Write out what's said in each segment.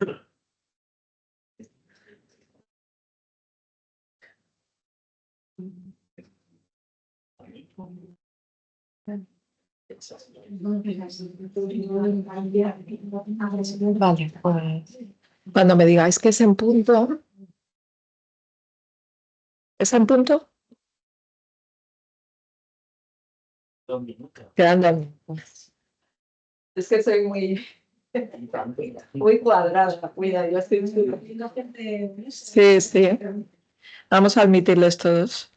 Vale, pues cuando me digáis que es en punto. ¿Es en punto? 2 minutos. Quedan 2 minutos. Es que soy muy cuadrada. Cuida, yo estoy. Sí, sí. Vamos a admitirles todos.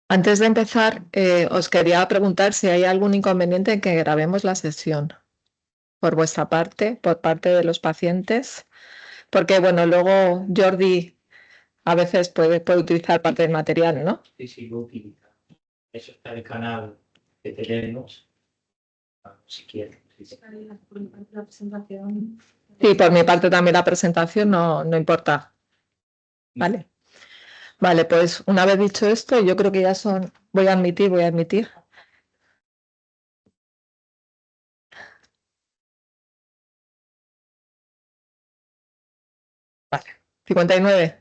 Antes de empezar, os quería preguntar si hay algún inconveniente en que grabemos la sesión por vuestra parte, por parte de los pacientes, porque bueno, luego Jordi a veces puede utilizar parte del material, ¿no? Sí, lo utiliza. Eso está en el canal que tenemos, si quieres. Sí, por mi parte también la presentación no importa. Vale. Vale, pues una vez dicho esto, yo creo que ya son. Voy a admitir. Vale, 59.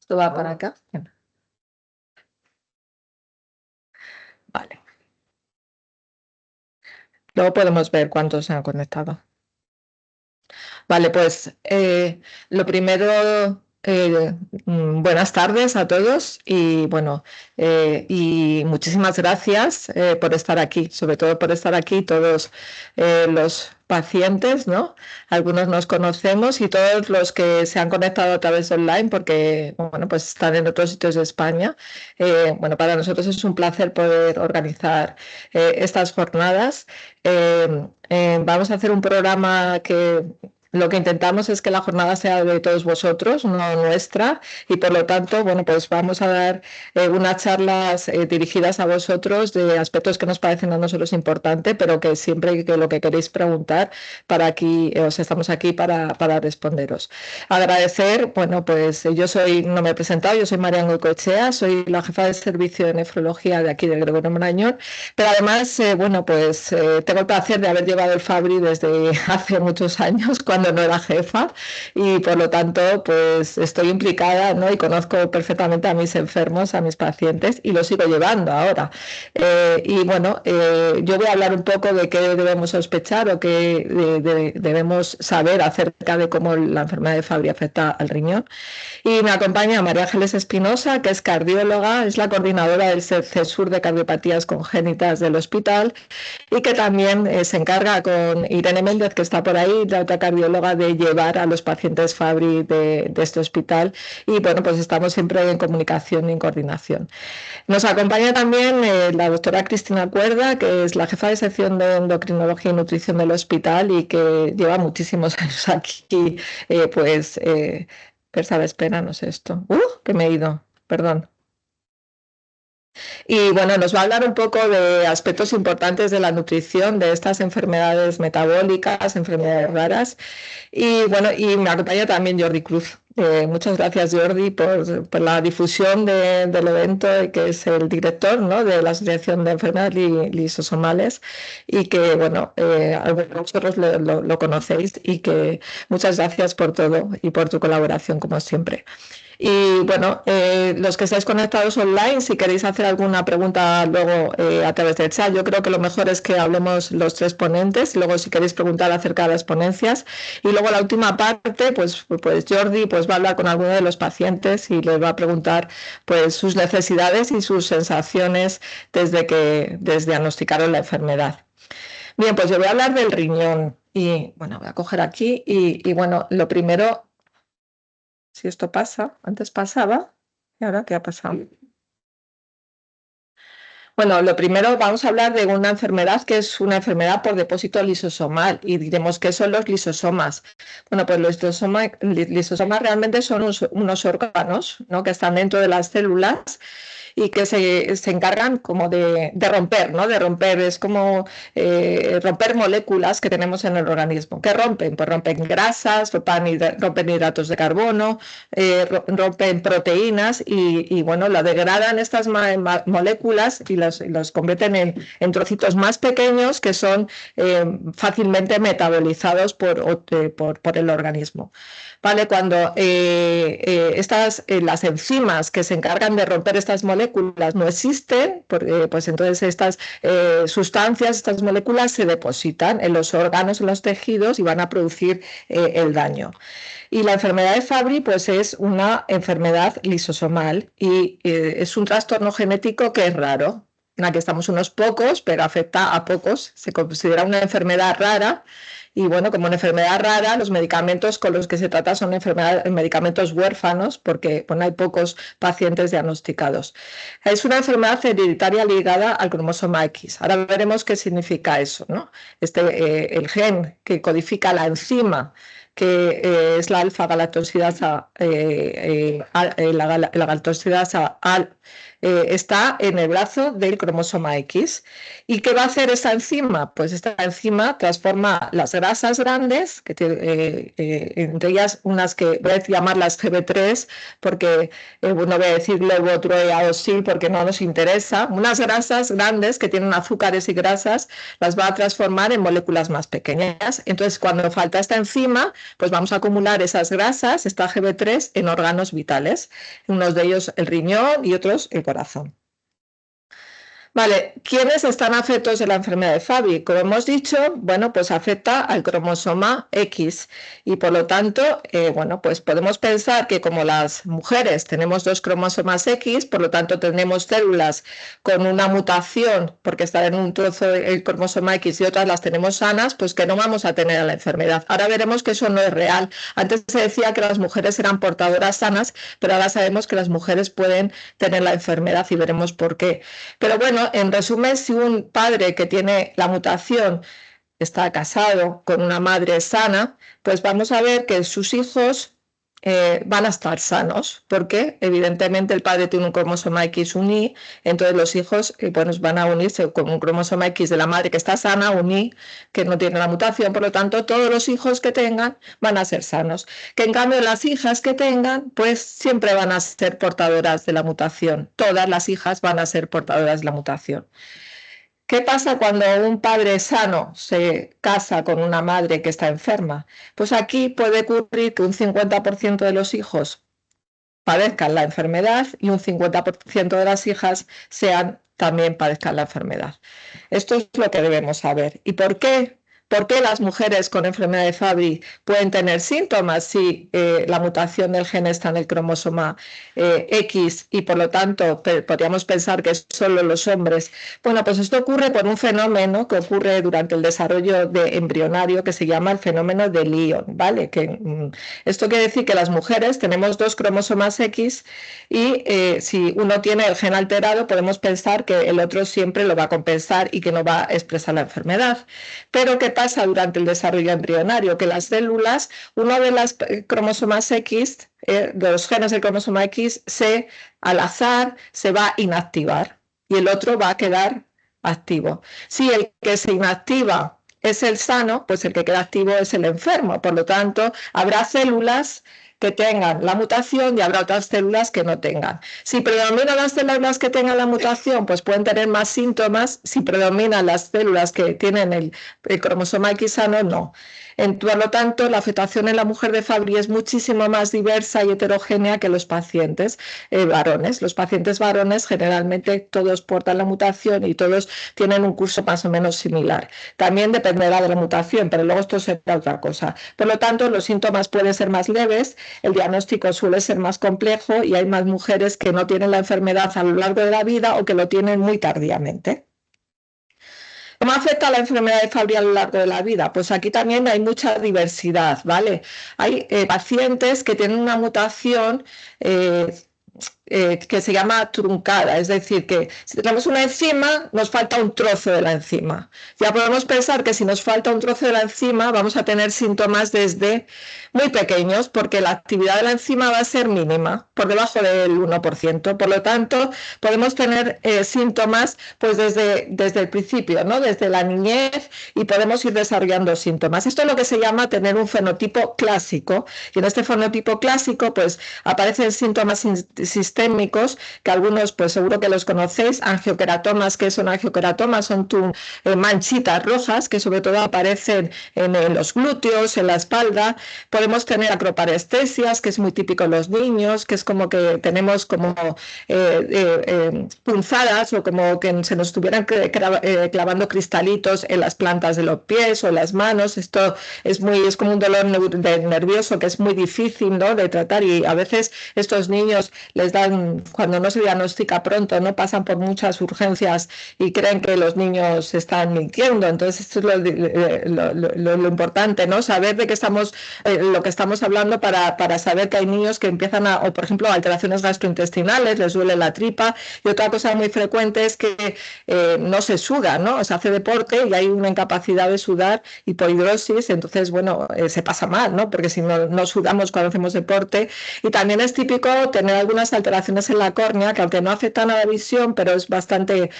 Esto va para acá. Vale. Luego podemos ver cuántos se han conectado. Vale, pues lo primero, buenas tardes a todos y bueno, y muchísimas gracias por estar aquí, sobre todo por estar aquí todos los pacientes, ¿no? Algunos nos conocemos y todos los que se han conectado a través de online porque, bueno, pues están en otros sitios de España. Bueno, para nosotros es un placer poder organizar estas jornadas. Vamos a hacer un programa que lo que intentamos es que la jornada sea de todos vosotros, no nuestra, y por lo tanto, bueno, pues vamos a dar unas charlas dirigidas a vosotros de aspectos que nos parecen a nosotros importantes, pero que siempre que lo que queréis preguntar, para aquí, os estamos aquí para responderos. Agradecer, bueno, pues no me he presentado, yo soy Marian Goicoechea, soy la jefa de servicio de nefrología de aquí del Gregorio Marañón, pero además, bueno, pues tengo el placer de haber llevado el Fabri desde hace muchos años, cuando no era jefa, y por lo tanto, pues estoy implicada, ¿no? Y conozco perfectamente a mis enfermos, a mis pacientes, y lo sigo llevando ahora. Y bueno, yo voy a hablar un poco de qué debemos sospechar o qué debemos saber acerca de cómo la enfermedad de Fabry afecta al riñón. Y me acompaña María Ángeles Espinosa, que es cardióloga, es la coordinadora del CESUR de cardiopatías congénitas del hospital y que también se encarga con Irene Méndez, que está por ahí, la otra cardióloga, de llevar a los pacientes Fabry de este hospital. Y bueno, pues estamos siempre en comunicación y en coordinación. Nos acompaña también la doctora Cristina Cuerda, que es la jefa de sección de endocrinología y nutrición del hospital y que lleva muchísimos años aquí, espera, no sé esto. Que me he ido, perdón. Y bueno, nos va a hablar un poco de aspectos importantes de la nutrición, de estas enfermedades metabólicas, enfermedades raras. Y bueno, y me acompaña también Jordi Cruz. Muchas gracias, Jordi, por la difusión del evento, que es el director, ¿no?, de la Asociación de Enfermedades Lisosomales y que, bueno, vosotros lo conocéis y que muchas gracias por todo y por tu colaboración, como siempre. Y bueno, los que estáis conectados online, si queréis hacer alguna pregunta luego a través del chat, yo creo que lo mejor es que hablemos los tres ponentes, y luego si queréis preguntar acerca de las ponencias. Y luego la última parte, pues Jordi pues va a hablar con alguno de los pacientes y les va a preguntar pues sus necesidades y sus sensaciones desde que diagnosticaron la enfermedad. Bien, pues yo voy a hablar del riñón y bueno, voy a coger aquí y bueno, lo primero, si esto pasa, antes pasaba, ¿y ahora qué ha pasado? Bueno, lo primero vamos a hablar de una enfermedad que es una enfermedad por depósito lisosomal y diremos qué son los lisosomas. Bueno, pues los lisosomas realmente son unos órganos, ¿no?, que están dentro de las células y que se encargan como de romper, ¿no? De romper, es como romper moléculas que tenemos en el organismo. ¿Qué rompen? Pues rompen grasas, rompen hidratos de carbono, rompen proteínas y, bueno, la degradan estas moléculas y los convierten en trocitos más pequeños que son fácilmente metabolizados por el organismo. ¿Vale? Cuando las enzimas que se encargan de romper estas moléculas no existen, pues entonces estas sustancias, estas moléculas se depositan en los órganos, en los tejidos y van a producir el daño. Y la enfermedad de Fabry pues es una enfermedad lisosomal y es un trastorno genético que es raro. Aquí estamos unos pocos, pero afecta a pocos. Se considera una enfermedad rara. Y bueno, como una enfermedad rara, los medicamentos con los que se trata son medicamentos huérfanos porque bueno, hay pocos pacientes diagnosticados. Es una enfermedad hereditaria ligada al cromosoma X. Ahora veremos qué significa eso, ¿no? El gen que codifica la enzima que es la alfa-galactosidasa, la galactosidasa está en el brazo del cromosoma X. ¿Y qué va a hacer esta enzima? Pues esta enzima transforma las grasas grandes, que entre ellas unas que voy a llamarlas GB3, porque no voy a decir levotiroideosil porque no nos interesa, unas grasas grandes que tienen azúcares y grasas, las va a transformar en moléculas más pequeñas. Entonces, cuando falta esta enzima, pues vamos a acumular esas grasas, esta GB3, en órganos vitales, unos de ellos el riñón y otros el corazón. Vale, ¿quiénes están afectos de la enfermedad de Fabry? Como hemos dicho, bueno, pues afecta al cromosoma X y por lo tanto, bueno, pues podemos pensar que como las mujeres tenemos dos cromosomas X, por lo tanto tenemos células con una mutación porque están en un trozo del cromosoma X y otras las tenemos sanas, pues que no vamos a tener la enfermedad. Ahora veremos que eso no es real. Antes se decía que las mujeres eran portadoras sanas, pero ahora sabemos que las mujeres pueden tener la enfermedad y veremos por qué. Pero bueno, en resumen, si un padre que tiene la mutación está casado con una madre sana, pues vamos a ver que sus hijos van a estar sanos, porque evidentemente el padre tiene un cromosoma X, un Y, entonces los hijos bueno, van a unirse con un cromosoma X de la madre que está sana, un Y que no tiene la mutación, por lo tanto todos los hijos que tengan van a ser sanos. Que en cambio las hijas que tengan, pues siempre van a ser portadoras de la mutación, todas las hijas van a ser portadoras de la mutación. ¿Qué pasa cuando un padre sano se casa con una madre que está enferma? Pues aquí puede ocurrir que un 50% de los hijos padezcan la enfermedad y un 50% de las hijas también padezcan la enfermedad. Esto es lo que debemos saber. ¿Y por qué? ¿Por qué las mujeres con enfermedad de Fabry pueden tener síntomas si la mutación del gen está en el cromosoma X y por lo tanto podríamos pensar que solo los hombres? Bueno, pues esto ocurre por un fenómeno que ocurre durante el desarrollo embrionario que se llama el fenómeno de Lyon, ¿vale? Esto quiere decir que las mujeres tenemos dos cromosomas X y si uno tiene el gen alterado podemos pensar que el otro siempre lo va a compensar y que no va a expresar la enfermedad. Pero ¿qué pasa durante el desarrollo embrionario? Que las células, uno de los cromosomas X, de los genes del cromosoma X, al azar se va a inactivar y el otro va a quedar activo. Si el que se inactiva es el sano, pues el que queda activo es el enfermo. Por lo tanto, habrá células que tengan la mutación y habrá otras células que no tengan. Si predominan las células que tengan la mutación, pues pueden tener más síntomas. Si predominan las células que tienen el cromosoma X sano, no. Por lo tanto, la afectación en la mujer de Fabry es muchísimo más diversa y heterogénea que los pacientes varones. Los pacientes varones generalmente todos portan la mutación y todos tienen un curso más o menos similar. También dependerá de la mutación, pero luego esto será otra cosa. Por lo tanto, los síntomas pueden ser más leves, el diagnóstico suele ser más complejo y hay más mujeres que no tienen la enfermedad a lo largo de la vida o que lo tienen muy tardíamente. ¿Cómo afecta la enfermedad de Fabry a lo largo de la vida? Pues aquí también hay mucha diversidad, ¿vale? Hay pacientes que tienen una mutación que se llama truncada, es decir, que si tenemos una enzima, nos falta un trozo de la enzima. Ya podemos pensar que si nos falta un trozo de la enzima, vamos a tener síntomas desde muy pequeños, porque la actividad de la enzima va a ser mínima, por debajo del 1%. Por lo tanto, podemos tener síntomas pues desde el principio, ¿no? Desde la niñez, y podemos ir desarrollando síntomas. Esto es lo que se llama tener un fenotipo clásico, y en este fenotipo clásico pues aparecen síntomas sistémicos, que algunos pues seguro que los conocéis. Angioqueratomas. ¿Qué son angioqueratomas? Son manchitas rojas que sobre todo aparecen en los glúteos, en la espalda. Podemos tener acroparestesias, que es muy típico en los niños, que es como que tenemos como punzadas, o como que se nos estuvieran clavando cristalitos en las plantas de los pies o en las manos. Esto es como un dolor nervioso que es muy difícil, ¿no?, de tratar, y a veces estos niños les dan, cuando no se diagnostica pronto, no pasan por muchas urgencias y creen que los niños están mintiendo. Entonces esto es lo importante, ¿no?, saber de qué estamos, lo que estamos hablando, para saber que hay niños que empiezan o por ejemplo, alteraciones gastrointestinales, les duele la tripa. Y otra cosa muy frecuente es que no se suda, ¿no? Se hace deporte y hay una incapacidad de sudar, hipodrosis, entonces, bueno, se pasa mal, ¿no?, porque si no sudamos cuando hacemos deporte. Y también es típico tener algunas alteraciones en la córnea, que aunque no afectan a la visión, pero es bastante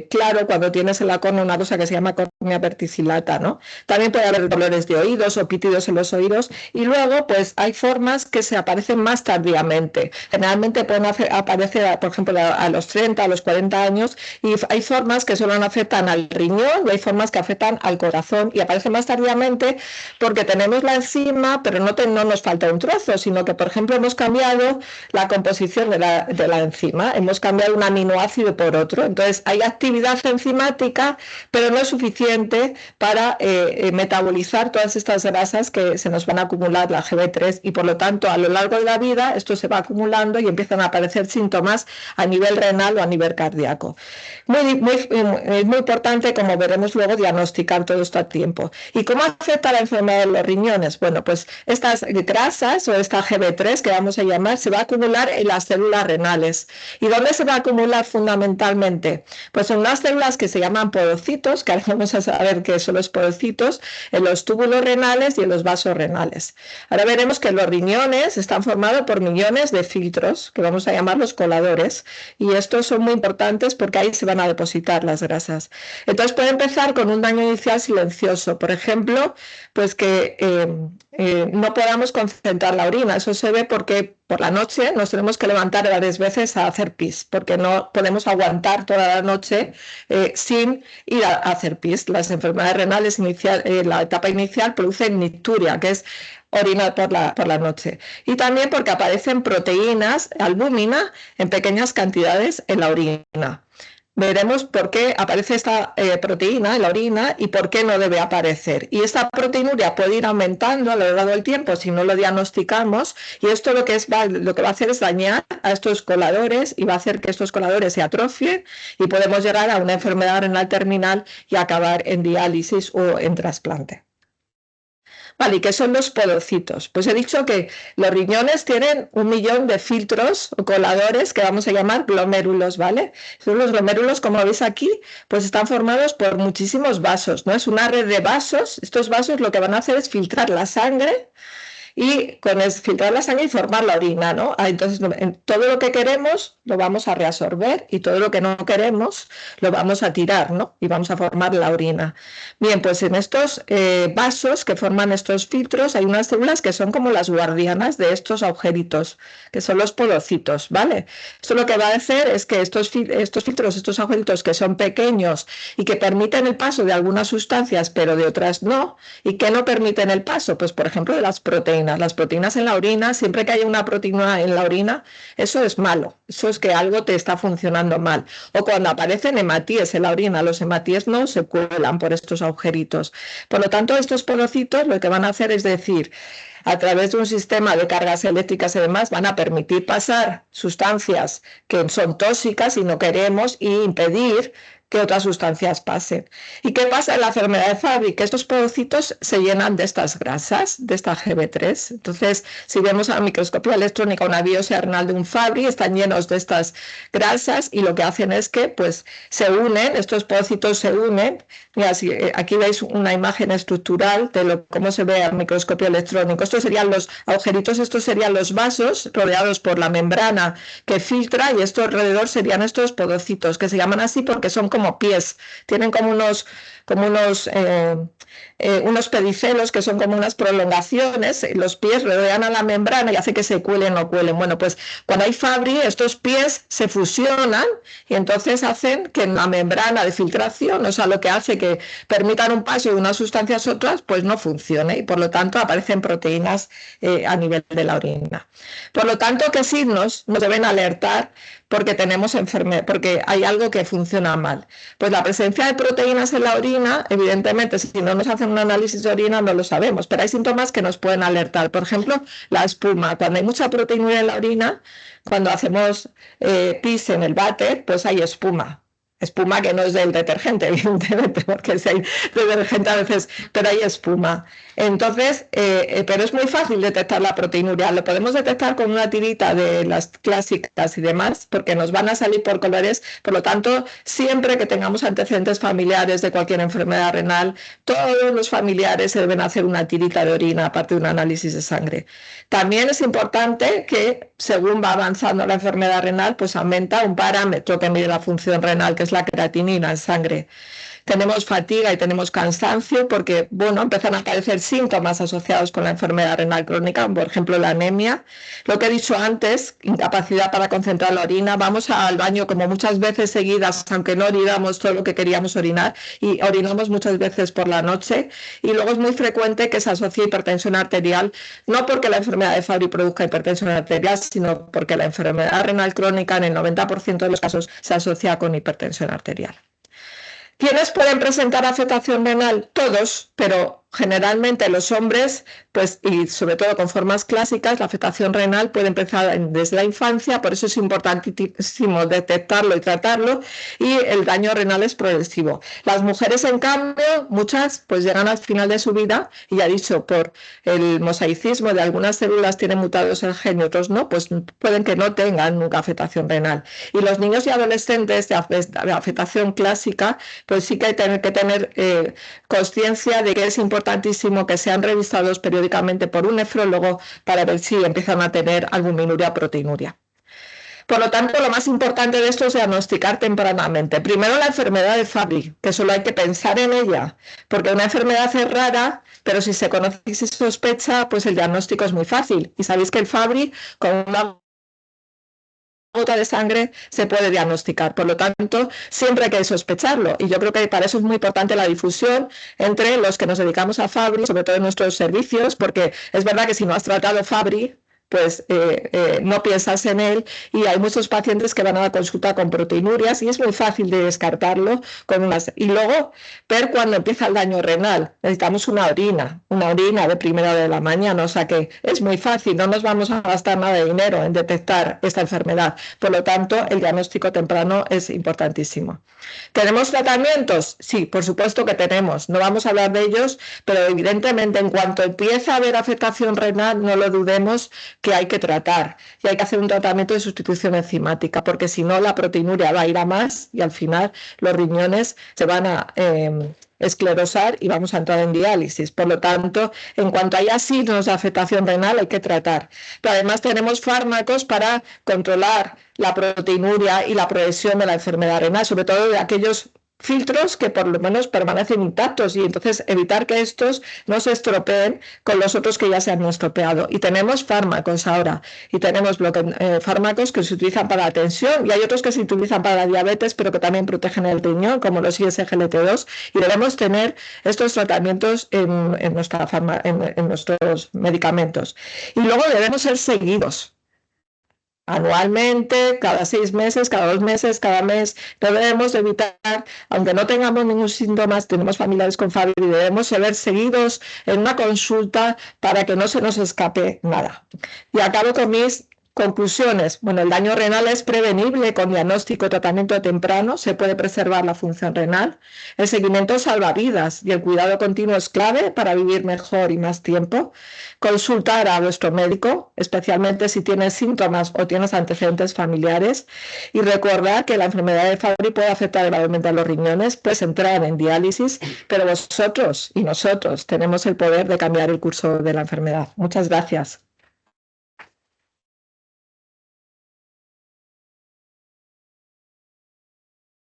claro cuando tienes en la córnea una cosa que se llama córnea verticillata, ¿no? También puede haber dolores de oídos o pítidos en los oídos. Y luego, pues hay formas que se aparecen más tardíamente. Generalmente pueden aparecer, por ejemplo, a los 30, a los 40 años, y hay formas que solo afectan al riñón, y hay formas que afectan al corazón, y aparecen más tardíamente porque tenemos la enzima, pero no nos falta un trozo, sino que, por ejemplo, hemos cambiado la composición de la enzima, hemos cambiado un aminoácido por otro. Entonces, hay actividad enzimática, pero no es suficiente para metabolizar todas estas grasas que se nos van a acumular, la GB3, y por lo tanto, a lo largo de la vida, esto se va acumulando y empiezan a aparecer síntomas a nivel renal o a nivel cardíaco. Es muy importante, como veremos luego, diagnosticar todo esto a tiempo. ¿Y cómo afecta la enfermedad de los riñones? Bueno, pues estas grasas, o esta GB3 que vamos a llamar, se va a acumular en las células renales. ¿Y dónde se va a acumular fundamentalmente? Pues en unas células que se llaman podocitos, que ahora vamos a saber qué son los podocitos, en los túbulos renales y en los vasos renales. Ahora veremos que los riñones están formados por millones de filtros, que vamos a llamarlos coladores, y estos son muy importantes porque ahí se van a depositar las grasas. Entonces puede empezar con un daño inicial silencioso, por ejemplo, pues que no podamos concentrar la orina. Eso se ve porque por la noche nos tenemos que levantar varias veces a hacer pis, porque no podemos aguantar toda la noche sin ir a hacer pis. Las enfermedades renales la etapa inicial producen nicturia, que es orinar por la noche. Y también porque aparecen proteínas, albúmina, en pequeñas cantidades en la orina. Veremos por qué aparece esta proteína en la orina y por qué no debe aparecer. Y esta proteinuria puede ir aumentando a lo largo del tiempo si no lo diagnosticamos, y esto lo que va a hacer es dañar a estos coladores, y va a hacer que estos coladores se atrofien, y podemos llegar a una enfermedad renal terminal y acabar en diálisis o en trasplante. Vale, ¿y qué son los podocitos? Pues he dicho que los riñones tienen 1 millón de filtros o coladores que vamos a llamar glomérulos, ¿vale? Son los glomérulos, como veis aquí, pues están formados por muchísimos vasos, ¿no? Es una red de vasos. Estos vasos lo que van a hacer es filtrar la sangre, y filtrar la sangre y formar la orina, ¿no? Entonces, todo lo que queremos lo vamos a reabsorber, y todo lo que no queremos lo vamos a tirar, ¿no? Y vamos a formar la orina. Bien, pues en estos vasos que forman estos filtros hay unas células que son como las guardianas de estos agujeritos, que son los podocitos, ¿vale? Esto lo que va a hacer es que estos filtros, estos agujeritos que son pequeños y que permiten el paso de algunas sustancias, pero de otras no, y que no permiten el paso, pues por ejemplo de las proteínas. Las proteínas en la orina, siempre que haya una proteína en la orina, eso es malo, eso es que algo te está funcionando mal. O cuando aparecen hematíes en la orina, los hematíes no se cuelan por estos agujeritos. Por lo tanto, estos podocitos lo que van a hacer es decir, a través de un sistema de cargas eléctricas y demás, van a permitir pasar sustancias que son tóxicas y no queremos, y impedir que otras sustancias pasen. ¿Y qué pasa en la enfermedad de Fabry? Que estos podocitos se llenan de estas grasas, de esta GB3. Entonces, si vemos a la microscopía electrónica una biopsia renal de un Fabry, están llenos de estas grasas y lo que hacen es que pues, se unen, estos podocitos se unen. Mira, aquí veis una imagen estructural de cómo se ve al microscopio electrónico. Estos serían los agujeritos, estos serían los vasos rodeados por la membrana que filtra y esto alrededor serían estos podocitos que se llaman así porque son como pies, tienen como unos pedicelos que son como unas prolongaciones, los pies rodean a la membrana y hace que se cuelen o cuelen. Bueno, pues cuando hay Fabry, estos pies se fusionan y entonces hacen que en la membrana de filtración, o sea, lo que hace que permitan un paso de unas sustancias a otras, pues no funcione y por lo tanto aparecen proteínas a nivel de la orina. Por lo tanto, ¿qué signos nos deben alertar porque tenemos enfermedad, porque hay algo que funciona mal? Pues la presencia de proteínas en la orina, evidentemente, si no nos hacen un análisis de orina no lo sabemos, pero hay síntomas que nos pueden alertar. Por ejemplo, la espuma. Cuando hay mucha proteína en la orina, cuando hacemos pis en el váter, pues hay espuma. Espuma que no es del detergente, evidentemente, porque si hay detergente a veces, pero hay espuma. Entonces, pero es muy fácil detectar la proteinuria. Lo podemos detectar con una tirita de las clásicas y demás, porque nos van a salir por colores. Por lo tanto, siempre que tengamos antecedentes familiares de cualquier enfermedad renal, todos los familiares se deben hacer una tirita de orina, aparte de un análisis de sangre. También es importante que, según va avanzando la enfermedad renal, pues aumenta un parámetro que mide la función renal, que es la creatinina en sangre. Tenemos fatiga y tenemos cansancio porque, bueno, empiezan a aparecer síntomas asociados con la enfermedad renal crónica, por ejemplo, la anemia. Lo que he dicho antes, incapacidad para concentrar la orina. Vamos al baño como muchas veces seguidas, aunque no orinamos todo lo que queríamos orinar, y orinamos muchas veces por la noche. Y luego es muy frecuente que se asocie hipertensión arterial, no porque la enfermedad de Fabry produzca hipertensión arterial, sino porque la enfermedad renal crónica en el 90% de los casos se asocia con hipertensión arterial. ¿Quiénes pueden presentar afectación renal? Todos, pero generalmente los hombres, pues, y sobre todo con formas clásicas, la afectación renal puede empezar desde la infancia, por eso es importantísimo detectarlo y tratarlo, y el daño renal es progresivo. Las mujeres, en cambio, muchas, pues llegan al final de su vida, y ya dicho, por el mosaicismo de algunas células tienen mutados el gen y otros no, pues pueden que no tengan nunca afectación renal. Y los niños y adolescentes de afectación clásica, pues sí que hay que tener conciencia de que es importantísimo que sean revisados periódicamente por un nefrólogo para ver si empiezan a tener albuminuria o proteinuria. Por lo tanto, lo más importante de esto es diagnosticar tempranamente. Primero la enfermedad de Fabry, que solo hay que pensar en ella, porque una enfermedad es rara, pero si se conoce y se sospecha, pues el diagnóstico es muy fácil. Y sabéis que el Fabry, con una gota de sangre se puede diagnosticar, por lo tanto siempre hay que sospecharlo y yo creo que para eso es muy importante la difusión entre los que nos dedicamos a Fabry, sobre todo en nuestros servicios, porque es verdad que si no has tratado Fabry pues no piensas en él y hay muchos pacientes que van a la consulta con proteinurias y es muy fácil de descartarlo con unas. Y luego ver cuando empieza el daño renal. Necesitamos una orina de primera hora de la mañana, o sea que es muy fácil, no nos vamos a gastar nada de dinero en detectar esta enfermedad. Por lo tanto, el diagnóstico temprano es importantísimo. ¿Tenemos tratamientos? Sí, por supuesto que tenemos. No vamos a hablar de ellos, pero evidentemente en cuanto empieza a haber afectación renal, no lo dudemos que hay que tratar y hay que hacer un tratamiento de sustitución enzimática porque si no la proteinuria va a ir a más y al final los riñones se van a esclerosar y vamos a entrar en diálisis. Por lo tanto, en cuanto haya signos de afectación renal hay que tratar. Pero además tenemos fármacos para controlar la proteinuria y la progresión de la enfermedad renal, sobre todo de aquellos filtros que por lo menos permanecen intactos y entonces evitar que estos no se estropeen con los otros que ya se han estropeado. Y tenemos fármacos ahora y tenemos fármacos que se utilizan para la tensión y hay otros que se utilizan para la diabetes pero que también protegen el riñón como los ISGLT2 y debemos tener estos tratamientos en nuestros medicamentos. Y luego debemos ser seguidos anualmente, cada 6 meses, cada 2 meses, cada mes. Debemos evitar, aunque no tengamos ningún síntoma, tenemos familiares con Fabry, debemos ser seguidos en una consulta para que no se nos escape nada. Y acabo con mis Conclusiones. Bueno, el daño renal es prevenible con diagnóstico y tratamiento temprano, se puede preservar la función renal. El seguimiento salva vidas y el cuidado continuo es clave para vivir mejor y más tiempo. Consultar a vuestro médico, especialmente si tienes síntomas o tienes antecedentes familiares. Y recordar que la enfermedad de Fabry puede afectar gravemente a los riñones, puedes entrar en diálisis, pero vosotros y nosotros tenemos el poder de cambiar el curso de la enfermedad. Muchas gracias.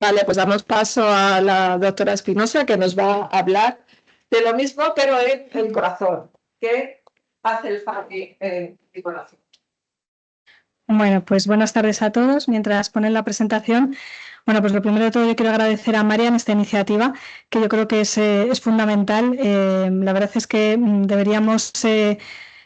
Vale, pues damos paso a la doctora Espinosa, que nos va a hablar de lo mismo, pero en el corazón. ¿Qué hace el Fabry en el corazón? Bueno, pues buenas tardes a todos. Mientras ponen la presentación, bueno, pues lo primero de todo yo quiero agradecer a Marian esta iniciativa, que yo creo que es fundamental. La verdad es que deberíamos...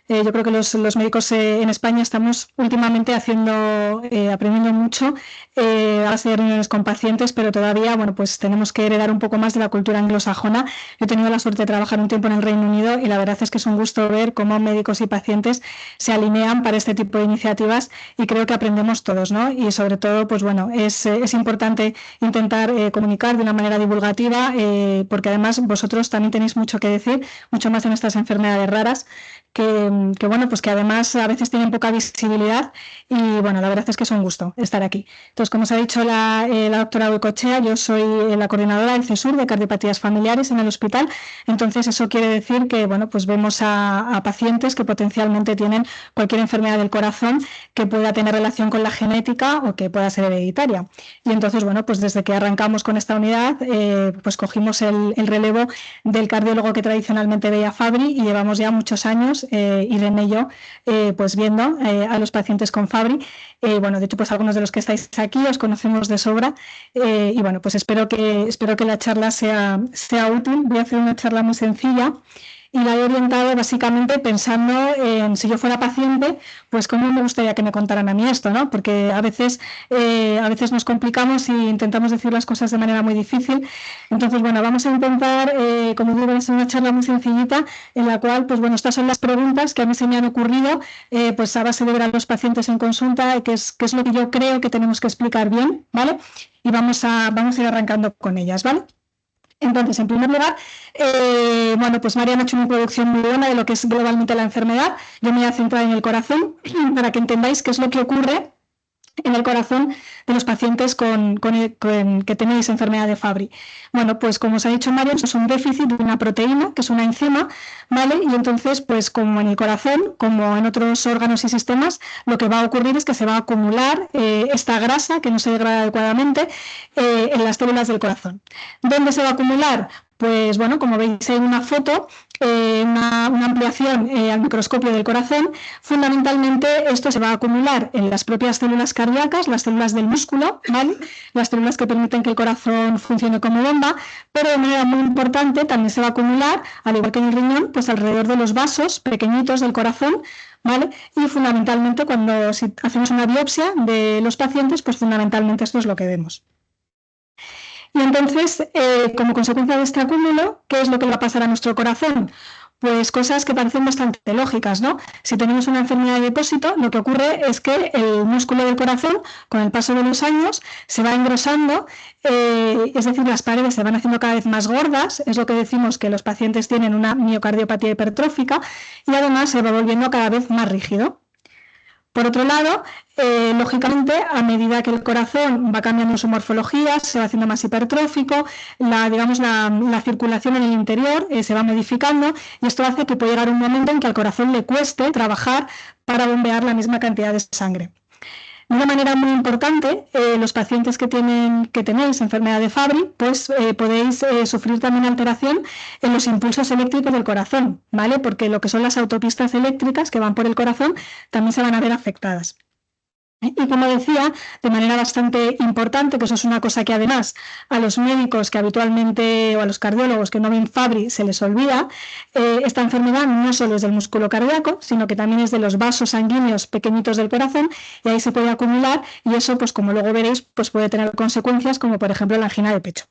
yo creo que los médicos en España estamos últimamente aprendiendo mucho a base de reuniones con pacientes, pero todavía, bueno, pues tenemos que heredar un poco más de la cultura anglosajona. Yo he tenido la suerte de trabajar un tiempo en el Reino Unido y la verdad es que es un gusto ver cómo médicos y pacientes se alinean para este tipo de iniciativas y creo que aprendemos todos, ¿no? Y sobre todo, pues bueno, es importante intentar comunicar de una manera divulgativa porque además vosotros también tenéis mucho que decir, mucho más en estas enfermedades raras. Que bueno, pues que además a veces tienen poca visibilidad y bueno, la verdad es que es un gusto estar aquí. Entonces, como os ha dicho la doctora Huecochea, yo soy la coordinadora del CESUR de cardiopatías familiares en el hospital. Entonces, eso quiere decir que bueno, pues vemos a pacientes que potencialmente tienen cualquier enfermedad del corazón que pueda tener relación con la genética o que pueda ser hereditaria. Y entonces, bueno, pues desde que arrancamos con esta unidad, pues cogimos el relevo del cardiólogo que tradicionalmente veía Fabry y llevamos ya muchos años Irene y yo, pues viendo a los pacientes con Fabry. Bueno, de hecho, pues algunos de los que estáis aquí os conocemos de sobra y bueno, pues espero que la charla sea útil. Voy a hacer una charla muy sencilla y la he orientado básicamente pensando en si yo fuera paciente, pues cómo me gustaría que me contaran a mí esto, ¿no? Porque a veces nos complicamos y intentamos decir las cosas de manera muy difícil. Entonces, bueno, vamos a intentar, como digo, hacer una charla muy sencillita en la cual, pues bueno, estas son las preguntas que a mí se me han ocurrido, pues a base de ver a los pacientes en consulta, qué es lo que yo creo que tenemos que explicar bien, ¿vale? Y vamos a ir arrancando con ellas, ¿vale? Entonces, en primer lugar, bueno, pues Marian ha hecho una introducción muy buena de lo que es globalmente la enfermedad. Yo me voy a centrar en el corazón para que entendáis qué es lo que ocurre en el corazón de los pacientes que tenéis enfermedad de Fabry. Bueno, pues como os ha dicho Marian, es un déficit de una proteína, que es una enzima, ¿vale? Y entonces, pues como en el corazón, como en otros órganos y sistemas, lo que va a ocurrir es que se va a acumular esta grasa que no se degrada adecuadamente en las células del corazón. ¿Dónde se va a acumular? Pues bueno, como veis en una foto, una ampliación al microscopio del corazón. Fundamentalmente esto se va a acumular en las propias células cardíacas, las células del músculo, ¿vale? Las células que permiten que el corazón funcione como bomba, pero de manera muy importante también se va a acumular, al igual que en el riñón, pues alrededor de los vasos pequeñitos del corazón, ¿vale? Y fundamentalmente si hacemos una biopsia de los pacientes, pues fundamentalmente esto es lo que vemos. Y entonces, como consecuencia de este acúmulo, ¿qué es lo que va a pasar a nuestro corazón? Pues cosas que parecen bastante lógicas, ¿no? Si tenemos una enfermedad de depósito, lo que ocurre es que el músculo del corazón, con el paso de los años, se va engrosando, es decir, las paredes se van haciendo cada vez más gordas, es lo que decimos que los pacientes tienen una miocardiopatía hipertrófica, y además se va volviendo cada vez más rígido. Por otro lado, lógicamente, a medida que el corazón va cambiando su morfología, se va haciendo más hipertrófico, la circulación en el interior se va modificando y esto hace que pueda llegar un momento en que al corazón le cueste trabajar para bombear la misma cantidad de sangre. De una manera muy importante, los pacientes que tenéis enfermedad de Fabry, pues podéis sufrir también alteración en los impulsos eléctricos del corazón, ¿vale? Porque lo que son las autopistas eléctricas que van por el corazón también se van a ver afectadas. Y como decía, de manera bastante importante, que eso es una cosa que además a los médicos que habitualmente, o a los cardiólogos que no ven Fabry, se les olvida, esta enfermedad no solo es del músculo cardíaco, sino que también es de los vasos sanguíneos pequeñitos del corazón, y ahí se puede acumular, y eso, pues como luego veréis, pues puede tener consecuencias como por ejemplo la angina de pecho.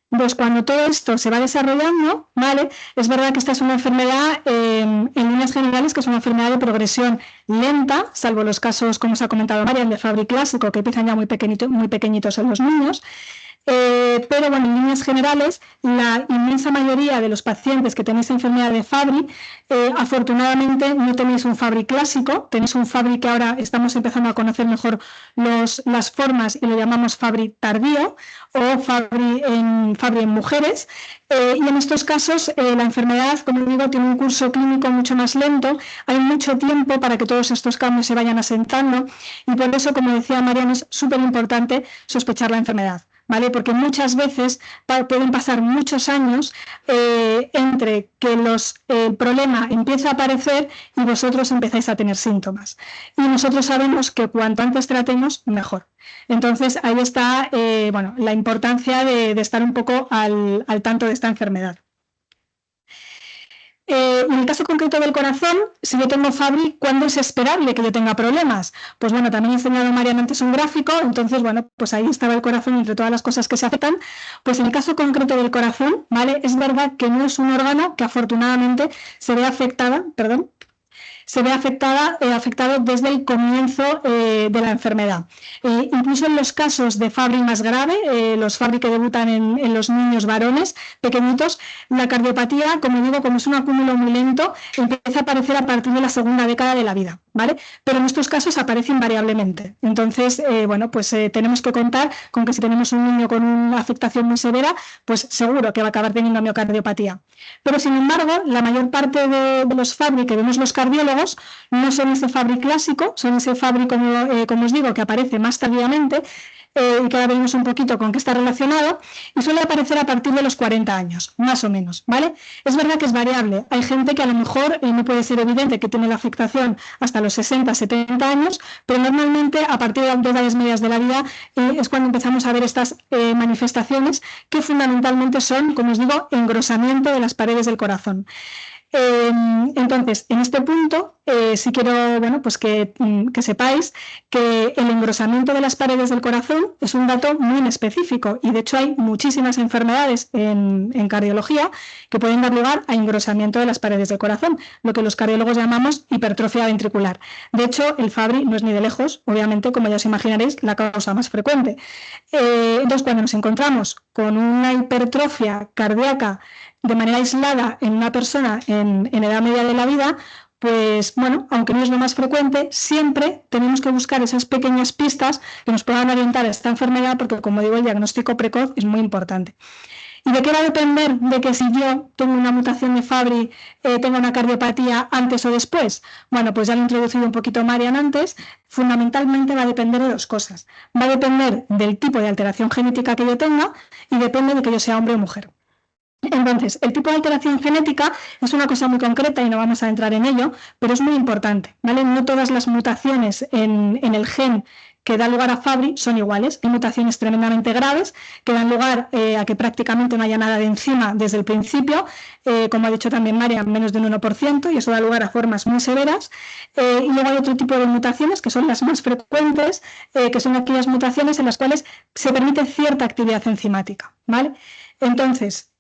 Pues cuando todo esto se va desarrollando, ¿vale? Es verdad que esta es una enfermedad, en líneas generales, que es una enfermedad de progresión lenta, salvo los casos, como os ha comentado Marian, de Fabry clásico, que empiezan ya muy pequeñitos en los niños. Pero bueno, en líneas generales, la inmensa mayoría de los pacientes que tenéis enfermedad de Fabry, afortunadamente no tenéis un Fabry clásico, tenéis un Fabry que ahora estamos empezando a conocer mejor las formas y lo llamamos Fabry tardío o Fabry en mujeres. Y en estos casos la enfermedad, como digo, tiene un curso clínico mucho más lento, hay mucho tiempo para que todos estos cambios se vayan asentando y por eso, como decía Mariana, es súper importante sospechar la enfermedad. ¿Vale? Porque muchas veces pueden pasar muchos años entre que el problema empieza a aparecer y vosotros empezáis a tener síntomas. Y nosotros sabemos que cuanto antes tratemos, mejor. Entonces, ahí está bueno, la importancia de estar un poco al tanto de esta enfermedad. En el caso concreto del corazón, si yo tengo Fabry, ¿cuándo es esperable que yo tenga problemas? Pues bueno, también he enseñado a Mariana antes un gráfico, entonces bueno, pues ahí estaba el corazón entre todas las cosas que se afectan. Pues en el caso concreto del corazón, ¿vale? Es verdad que no es un órgano que afortunadamente se ve afectado desde el comienzo de la enfermedad. Incluso en los casos de Fabry más grave, los Fabry que debutan en los niños varones pequeñitos, la cardiopatía, como digo, como es un acúmulo muy lento, empieza a aparecer a partir de la segunda década de la vida, ¿vale? Pero en estos casos aparece invariablemente. Entonces, bueno, pues tenemos que contar con que si tenemos un niño con una afectación muy severa, pues seguro que va a acabar teniendo miocardiopatía. Pero, sin embargo, la mayor parte de los Fabry que vemos los cardiólogos no son ese Fabry clásico, son ese Fabry, como os digo, que aparece más tardíamente y que ahora veremos un poquito con qué está relacionado, y suele aparecer a partir de los 40 años, más o menos, ¿vale? Es verdad que es variable. Hay gente que a lo mejor no puede ser evidente que tiene la afectación hasta los 60, 70 años, pero normalmente a partir de las edades medias de la vida es cuando empezamos a ver estas manifestaciones que fundamentalmente son, como os digo, engrosamiento de las paredes del corazón. Entonces, en este punto, sí quiero bueno, pues que sepáis que el engrosamiento de las paredes del corazón es un dato muy específico y de hecho hay muchísimas enfermedades en cardiología que pueden dar lugar a engrosamiento de las paredes del corazón, lo que los cardiólogos llamamos hipertrofia ventricular. De hecho, el Fabry no es ni de lejos, obviamente, como ya os imaginaréis, la causa más frecuente. Entonces, cuando nos encontramos con una hipertrofia cardíaca de manera aislada en una persona en edad media de la vida, pues bueno, aunque no es lo más frecuente, siempre tenemos que buscar esas pequeñas pistas que nos puedan orientar a esta enfermedad, porque como digo, el diagnóstico precoz es muy importante. ¿Y de qué va a depender de que si yo tengo una mutación de Fabry, tengo una cardiopatía antes o después? Bueno, pues ya lo he introducido un poquito Marian antes. Fundamentalmente va a depender de dos cosas. Va a depender del tipo de alteración genética que yo tenga y depende de que yo sea hombre o mujer. Entonces, el tipo de alteración genética es una cosa muy concreta y no vamos a entrar en ello, pero es muy importante, ¿vale? No todas las mutaciones en el gen que da lugar a Fabry son iguales. Hay mutaciones tremendamente graves que dan lugar a que prácticamente no haya nada de enzima desde el principio, como ha dicho también María, menos de un 1%, y eso da lugar a formas muy severas. Y luego hay otro tipo de mutaciones que son las más frecuentes, que son aquellas mutaciones en las cuales se permite cierta actividad enzimática, ¿vale? Entonces,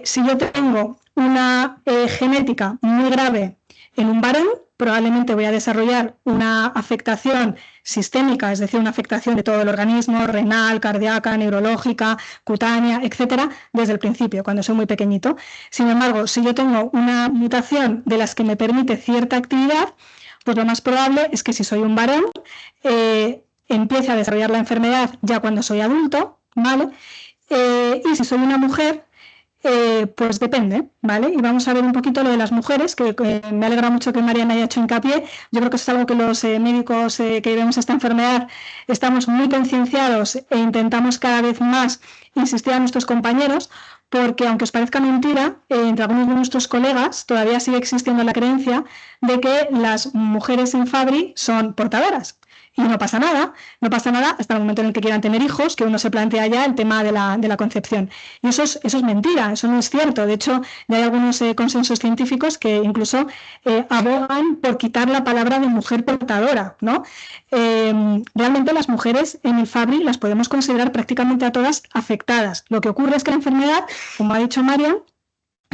si yo tengo una genética muy grave en un varón, probablemente voy a desarrollar una afectación sistémica, es decir, una afectación de todo el organismo, renal, cardíaca, neurológica, cutánea, etcétera, desde el principio, cuando soy muy pequeñito. Sin embargo, si yo tengo una mutación de las que me permite cierta actividad, pues lo más probable es que si soy un varón, empiece a desarrollar la enfermedad ya cuando soy adulto, ¿vale? Y si soy una mujer, pues depende, ¿vale? Y vamos a ver un poquito lo de las mujeres, que me alegra mucho que Mariana haya hecho hincapié. Yo creo que eso es algo que los médicos que vemos esta enfermedad estamos muy concienciados e intentamos cada vez más insistir a nuestros compañeros, porque aunque os parezca mentira, entre algunos de nuestros colegas todavía sigue existiendo la creencia de que las mujeres en Fabry son portadoras. Y no pasa nada hasta el momento en el que quieran tener hijos, que uno se plantea ya el tema de la concepción. Y eso es mentira, eso no es cierto. De hecho, ya hay algunos consensos científicos que incluso abogan por quitar la palabra de mujer portadora, ¿no? Realmente las mujeres en el Fabry las podemos considerar prácticamente a todas afectadas. Lo que ocurre es que la enfermedad, como ha dicho Marian,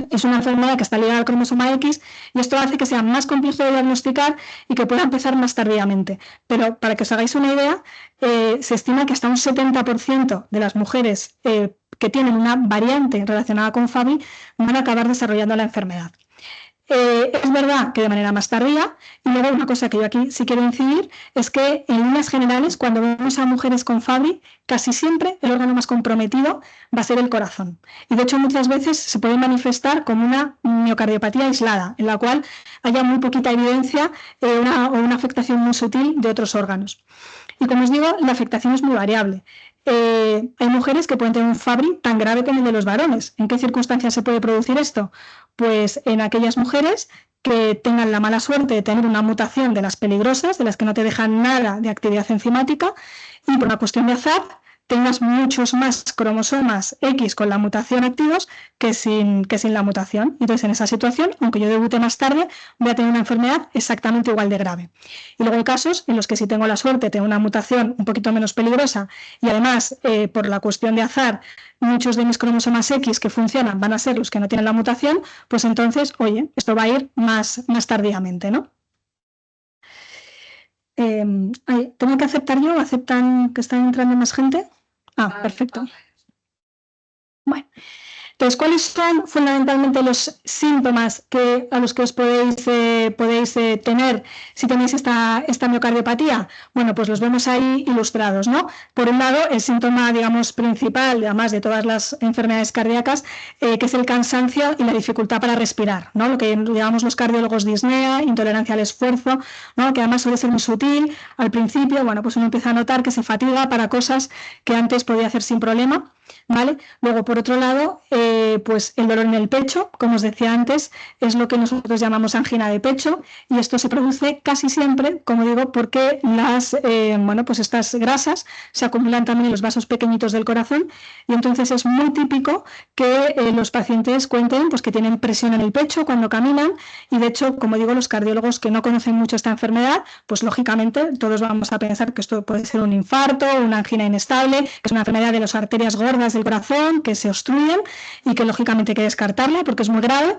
es una enfermedad que está ligada al cromosoma X y esto hace que sea más complejo de diagnosticar y que pueda empezar más tardíamente. Pero para que os hagáis una idea, se estima que hasta un 70% de las mujeres que tienen una variante relacionada con Fabry van a acabar desarrollando la enfermedad. Es verdad que de manera más tardía, y luego una cosa que yo aquí sí quiero incidir es que en líneas generales, cuando vemos a mujeres con Fabry, casi siempre el órgano más comprometido va a ser el corazón. Y de hecho muchas veces se puede manifestar como una miocardiopatía aislada, en la cual haya muy poquita evidencia o una afectación muy sutil de otros órganos. Y como os digo, la afectación es muy variable. Hay mujeres que pueden tener un Fabry tan grave como el de los varones. ¿En qué circunstancias se puede producir esto? Pues en aquellas mujeres que tengan la mala suerte de tener una mutación de las peligrosas, de las que no te dejan nada de actividad enzimática, y por una cuestión de azar tengas muchos más cromosomas X con la mutación activos que sin la mutación. Entonces, en esa situación, aunque yo debute más tarde, voy a tener una enfermedad exactamente igual de grave. Y luego hay casos en los que si tengo la suerte de tener una mutación un poquito menos peligrosa y además, por la cuestión de azar, muchos de mis cromosomas X que funcionan van a ser los que no tienen la mutación, pues entonces, oye, esto va a ir más tardíamente, ¿no? ¿Tengo que aceptar yo? ¿Aceptan que están entrando más gente? Perfecto. Bueno, entonces, ¿cuáles son fundamentalmente los síntomas a los que os podéis tener si tenéis esta miocardiopatía? Bueno, pues los vemos ahí ilustrados, ¿no? Por un lado, el síntoma, digamos, principal, además de todas las enfermedades cardíacas, que es el cansancio y la dificultad para respirar, ¿no? Lo que llamamos los cardiólogos disnea, intolerancia al esfuerzo, ¿no? Que además suele ser muy sutil. Al principio, bueno, pues uno empieza a notar que se fatiga para cosas que antes podía hacer sin problema, ¿vale? Luego, por otro lado, pues el dolor en el pecho, como os decía antes, es lo que nosotros llamamos angina de pecho, y esto se produce casi siempre, como digo, porque pues estas grasas se acumulan también en los vasos pequeñitos del corazón, y entonces es muy típico que los pacientes cuenten pues, que tienen presión en el pecho cuando caminan, y de hecho, como digo, los cardiólogos que no conocen mucho esta enfermedad, pues lógicamente todos vamos a pensar que esto puede ser un infarto, una angina inestable, que es una enfermedad de las arterias gordas del corazón que se obstruyen y que lógicamente hay que descartarla porque es muy grave,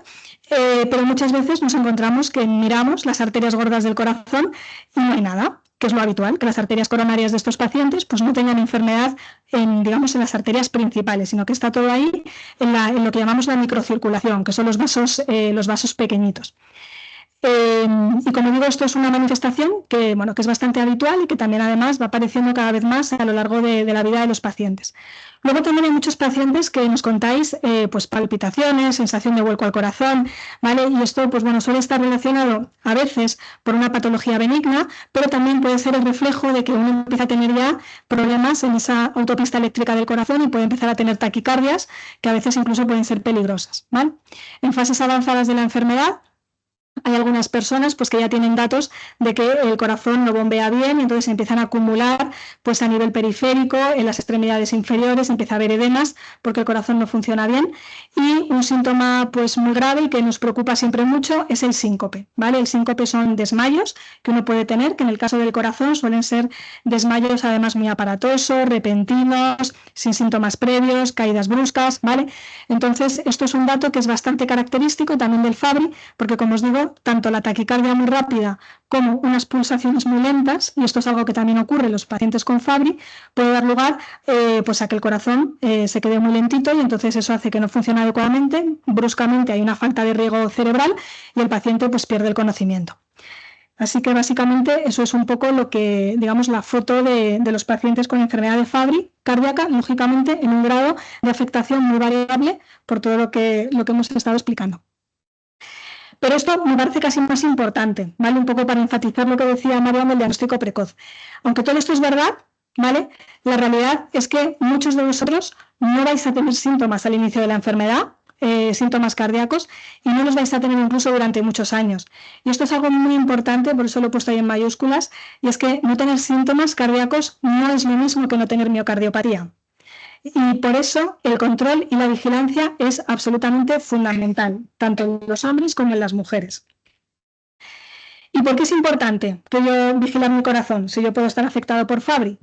pero muchas veces nos encontramos que miramos las arterias gordas del corazón y no hay nada, que es lo habitual, que las arterias coronarias de estos pacientes pues no tengan enfermedad en las arterias principales, sino que está todo ahí en lo que llamamos la microcirculación, que son los vasos pequeñitos. Y como digo, esto es una manifestación que es bastante habitual y que también además va apareciendo cada vez más a lo largo de la vida de los pacientes. Luego también hay muchos pacientes que nos contáis pues palpitaciones, sensación de vuelco al corazón, ¿vale? Y esto suele estar relacionado a veces por una patología benigna, pero también puede ser el reflejo de que uno empieza a tener ya problemas en esa autopista eléctrica del corazón y puede empezar a tener taquicardias que a veces incluso pueden ser peligrosas, ¿vale? En fases avanzadas de la enfermedad, hay algunas personas pues, que ya tienen datos de que el corazón no bombea bien y entonces se empiezan a acumular pues, a nivel periférico, en las extremidades inferiores, empieza a haber edemas porque el corazón no funciona bien. Y un síntoma pues, muy grave y que nos preocupa siempre mucho es el síncope, ¿vale? El síncope son desmayos que uno puede tener, que en el caso del corazón suelen ser desmayos además muy aparatosos, repentinos, sin síntomas previos, caídas bruscas, ¿vale? Entonces, esto es un dato que es bastante característico también del Fabry, porque como os digo, tanto la taquicardia muy rápida como unas pulsaciones muy lentas, y esto es algo que también ocurre en los pacientes con Fabry, puede dar lugar a que el corazón se quede muy lentito y entonces eso hace que no funcione adecuadamente, bruscamente hay una falta de riego cerebral y el paciente pues pierde el conocimiento. Así que básicamente eso es un poco lo que, digamos, la foto de los pacientes con enfermedad de Fabry cardíaca, lógicamente en un grado de afectación muy variable por todo lo que hemos estado explicando. Pero esto me parece casi más importante, ¿vale? Un poco para enfatizar lo que decía Marian del diagnóstico precoz. Aunque todo esto es verdad, ¿vale? La realidad es que muchos de vosotros no vais a tener síntomas al inicio de la enfermedad. síntomas cardíacos y no los vais a tener incluso durante muchos años. Y esto es algo muy importante, por eso lo he puesto ahí en mayúsculas, y es que no tener síntomas cardíacos no es lo mismo que no tener miocardiopatía. Y por eso el control y la vigilancia es absolutamente fundamental, tanto en los hombres como en las mujeres. ¿Y por qué es importante que yo vigilar mi corazón si yo puedo estar afectado por Fabry?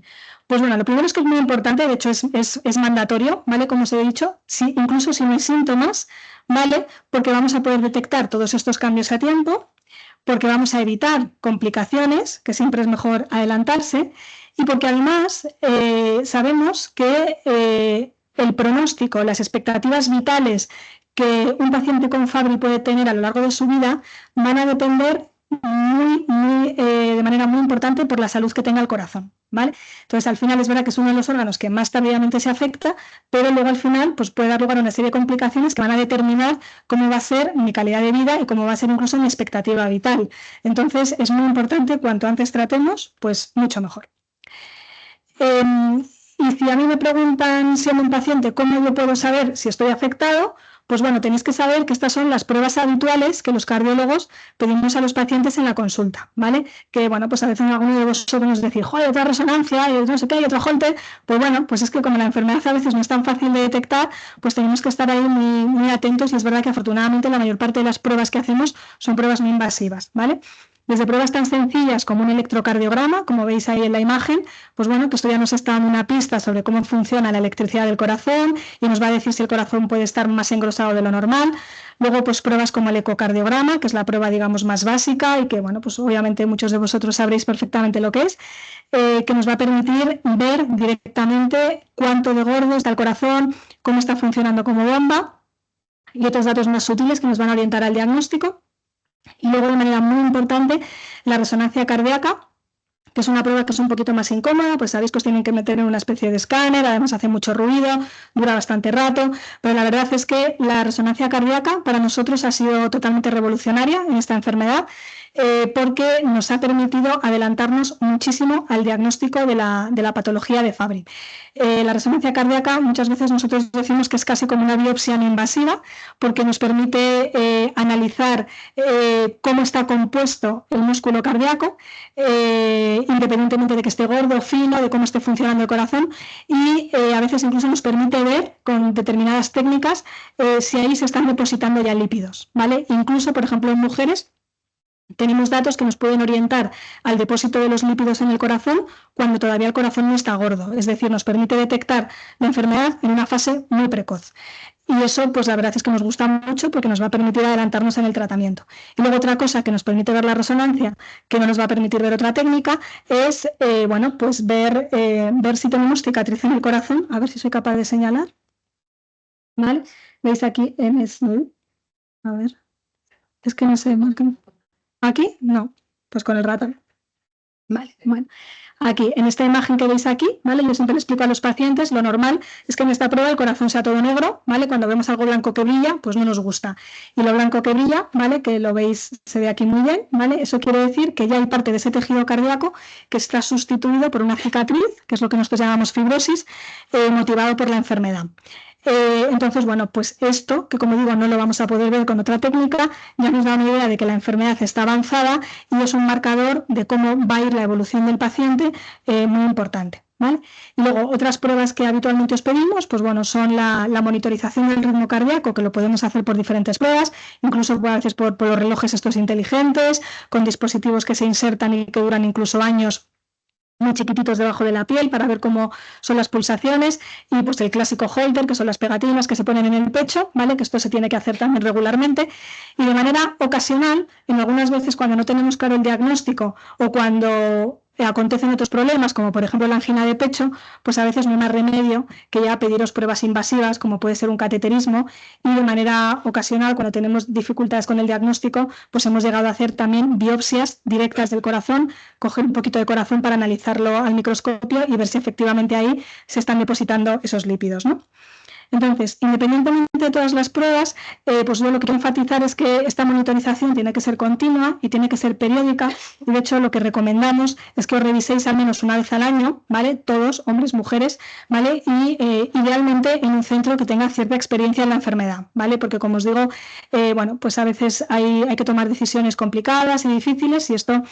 Pues bueno, lo primero es que es muy importante, de hecho es mandatorio, ¿vale? Como os he dicho, incluso si no hay síntomas, ¿vale? Porque vamos a poder detectar todos estos cambios a tiempo, porque vamos a evitar complicaciones, que siempre es mejor adelantarse, y porque además sabemos que el pronóstico, las expectativas vitales que un paciente con Fabry puede tener a lo largo de su vida van a depender de manera muy importante por la salud que tenga el corazón, ¿vale? Entonces, al final es verdad que es uno de los órganos que más tardíamente se afecta, pero luego al final pues, puede dar lugar a una serie de complicaciones que van a determinar cómo va a ser mi calidad de vida y cómo va a ser incluso mi expectativa vital. Entonces, es muy importante, cuanto antes tratemos, pues mucho mejor. Y si a mí me preguntan, siendo un paciente, cómo yo puedo saber si estoy afectado, pues bueno, tenéis que saber que estas son las pruebas habituales que los cardiólogos pedimos a los pacientes en la consulta, ¿vale? Que bueno, pues a veces alguno de vosotros nos decís, joder, otra resonancia, y no sé qué, y otro Holter. Pues bueno, pues es que como la enfermedad a veces no es tan fácil de detectar, pues tenemos que estar ahí muy atentos y es verdad que afortunadamente la mayor parte de las pruebas que hacemos son pruebas muy invasivas, ¿vale? Desde pruebas tan sencillas como un electrocardiograma, como veis ahí en la imagen, pues bueno, que esto ya nos está dando una pista sobre cómo funciona la electricidad del corazón y nos va a decir si el corazón puede estar más engrosado de lo normal. Luego, pues pruebas como el ecocardiograma, que es la prueba, digamos, más básica y que, bueno, pues obviamente muchos de vosotros sabréis perfectamente lo que es, que nos va a permitir ver directamente cuánto de gordo está el corazón, cómo está funcionando como bomba y otros datos más sutiles que nos van a orientar al diagnóstico. Y luego, de manera muy importante, la resonancia cardíaca, que es una prueba que es un poquito más incómoda, pues sabéis que os tienen que meter en una especie de escáner, además hace mucho ruido, dura bastante rato, pero la verdad es que la resonancia cardíaca para nosotros ha sido totalmente revolucionaria en esta enfermedad, porque nos ha permitido adelantarnos muchísimo al diagnóstico de la patología de Fabry. La resonancia cardíaca muchas veces nosotros decimos que es casi como una biopsia no invasiva, porque nos permite analizar cómo está compuesto el músculo cardíaco, independientemente de que esté gordo, fino, de cómo esté funcionando el corazón, y a veces incluso nos permite ver con determinadas técnicas si ahí se están depositando ya lípidos, ¿vale? Incluso, por ejemplo, en mujeres tenemos datos que nos pueden orientar al depósito de los lípidos en el corazón cuando todavía el corazón no está gordo, es decir, nos permite detectar la enfermedad en una fase muy precoz. Y eso, pues la verdad es que nos gusta mucho porque nos va a permitir adelantarnos en el tratamiento. Y luego otra cosa que nos permite ver la resonancia, que no nos va a permitir ver otra técnica, es, bueno, pues ver si tenemos cicatriz en el corazón. A ver si soy capaz de señalar. ¿Vale? ¿Veis aquí? A ver. Es que no sé. ¿Aquí? No. Pues con el ratón. Vale, bueno. Aquí, en esta imagen que veis aquí, ¿vale? Yo siempre le explico a los pacientes, lo normal es que en esta prueba el corazón sea todo negro, ¿vale? Cuando vemos algo blanco que brilla, pues no nos gusta. Y lo blanco que brilla, ¿vale? Que lo veis, se ve aquí muy bien, ¿vale? Eso quiere decir que ya hay parte de ese tejido cardíaco que está sustituido por una cicatriz, que es lo que nosotros llamamos fibrosis, motivado por la enfermedad. Entonces, bueno, pues esto, que como digo, no lo vamos a poder ver con otra técnica, ya nos da una idea de que la enfermedad está avanzada y es un marcador de cómo va a ir la evolución del paciente muy importante, ¿vale? Y luego, otras pruebas que habitualmente os pedimos, pues bueno, son la monitorización del ritmo cardíaco, que lo podemos hacer por diferentes pruebas, incluso a veces por los relojes estos inteligentes, con dispositivos que se insertan y que duran incluso años, muy chiquititos debajo de la piel para ver cómo son las pulsaciones, y pues el clásico Holter, que son las pegatinas que se ponen en el pecho, ¿vale? Que esto se tiene que hacer también regularmente y de manera ocasional, en algunas veces cuando no tenemos claro el diagnóstico o cuando acontecen otros problemas, como por ejemplo la angina de pecho, pues a veces no hay más remedio que ya pediros pruebas invasivas, como puede ser un cateterismo, y de manera ocasional, cuando tenemos dificultades con el diagnóstico, pues hemos llegado a hacer también biopsias directas del corazón, coger un poquito de corazón para analizarlo al microscopio y ver si efectivamente ahí se están depositando esos lípidos, ¿no? Entonces, independientemente de todas las pruebas, pues yo lo que quiero enfatizar es que esta monitorización tiene que ser continua y tiene que ser periódica. Y de hecho, lo que recomendamos es que os reviséis al menos una vez al año, ¿vale? Todos, hombres, mujeres, ¿vale? Y idealmente en un centro que tenga cierta experiencia en la enfermedad, ¿vale? Porque como os digo, bueno, pues a veces hay que tomar decisiones complicadas y difíciles, y esto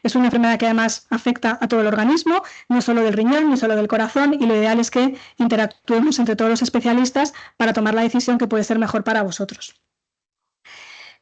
es una enfermedad que además afecta a todo el organismo, no solo del riñón, ni solo del corazón, y lo ideal es que interactuemos entre todos los especialistas para tomar la decisión que puede ser mejor para vosotros.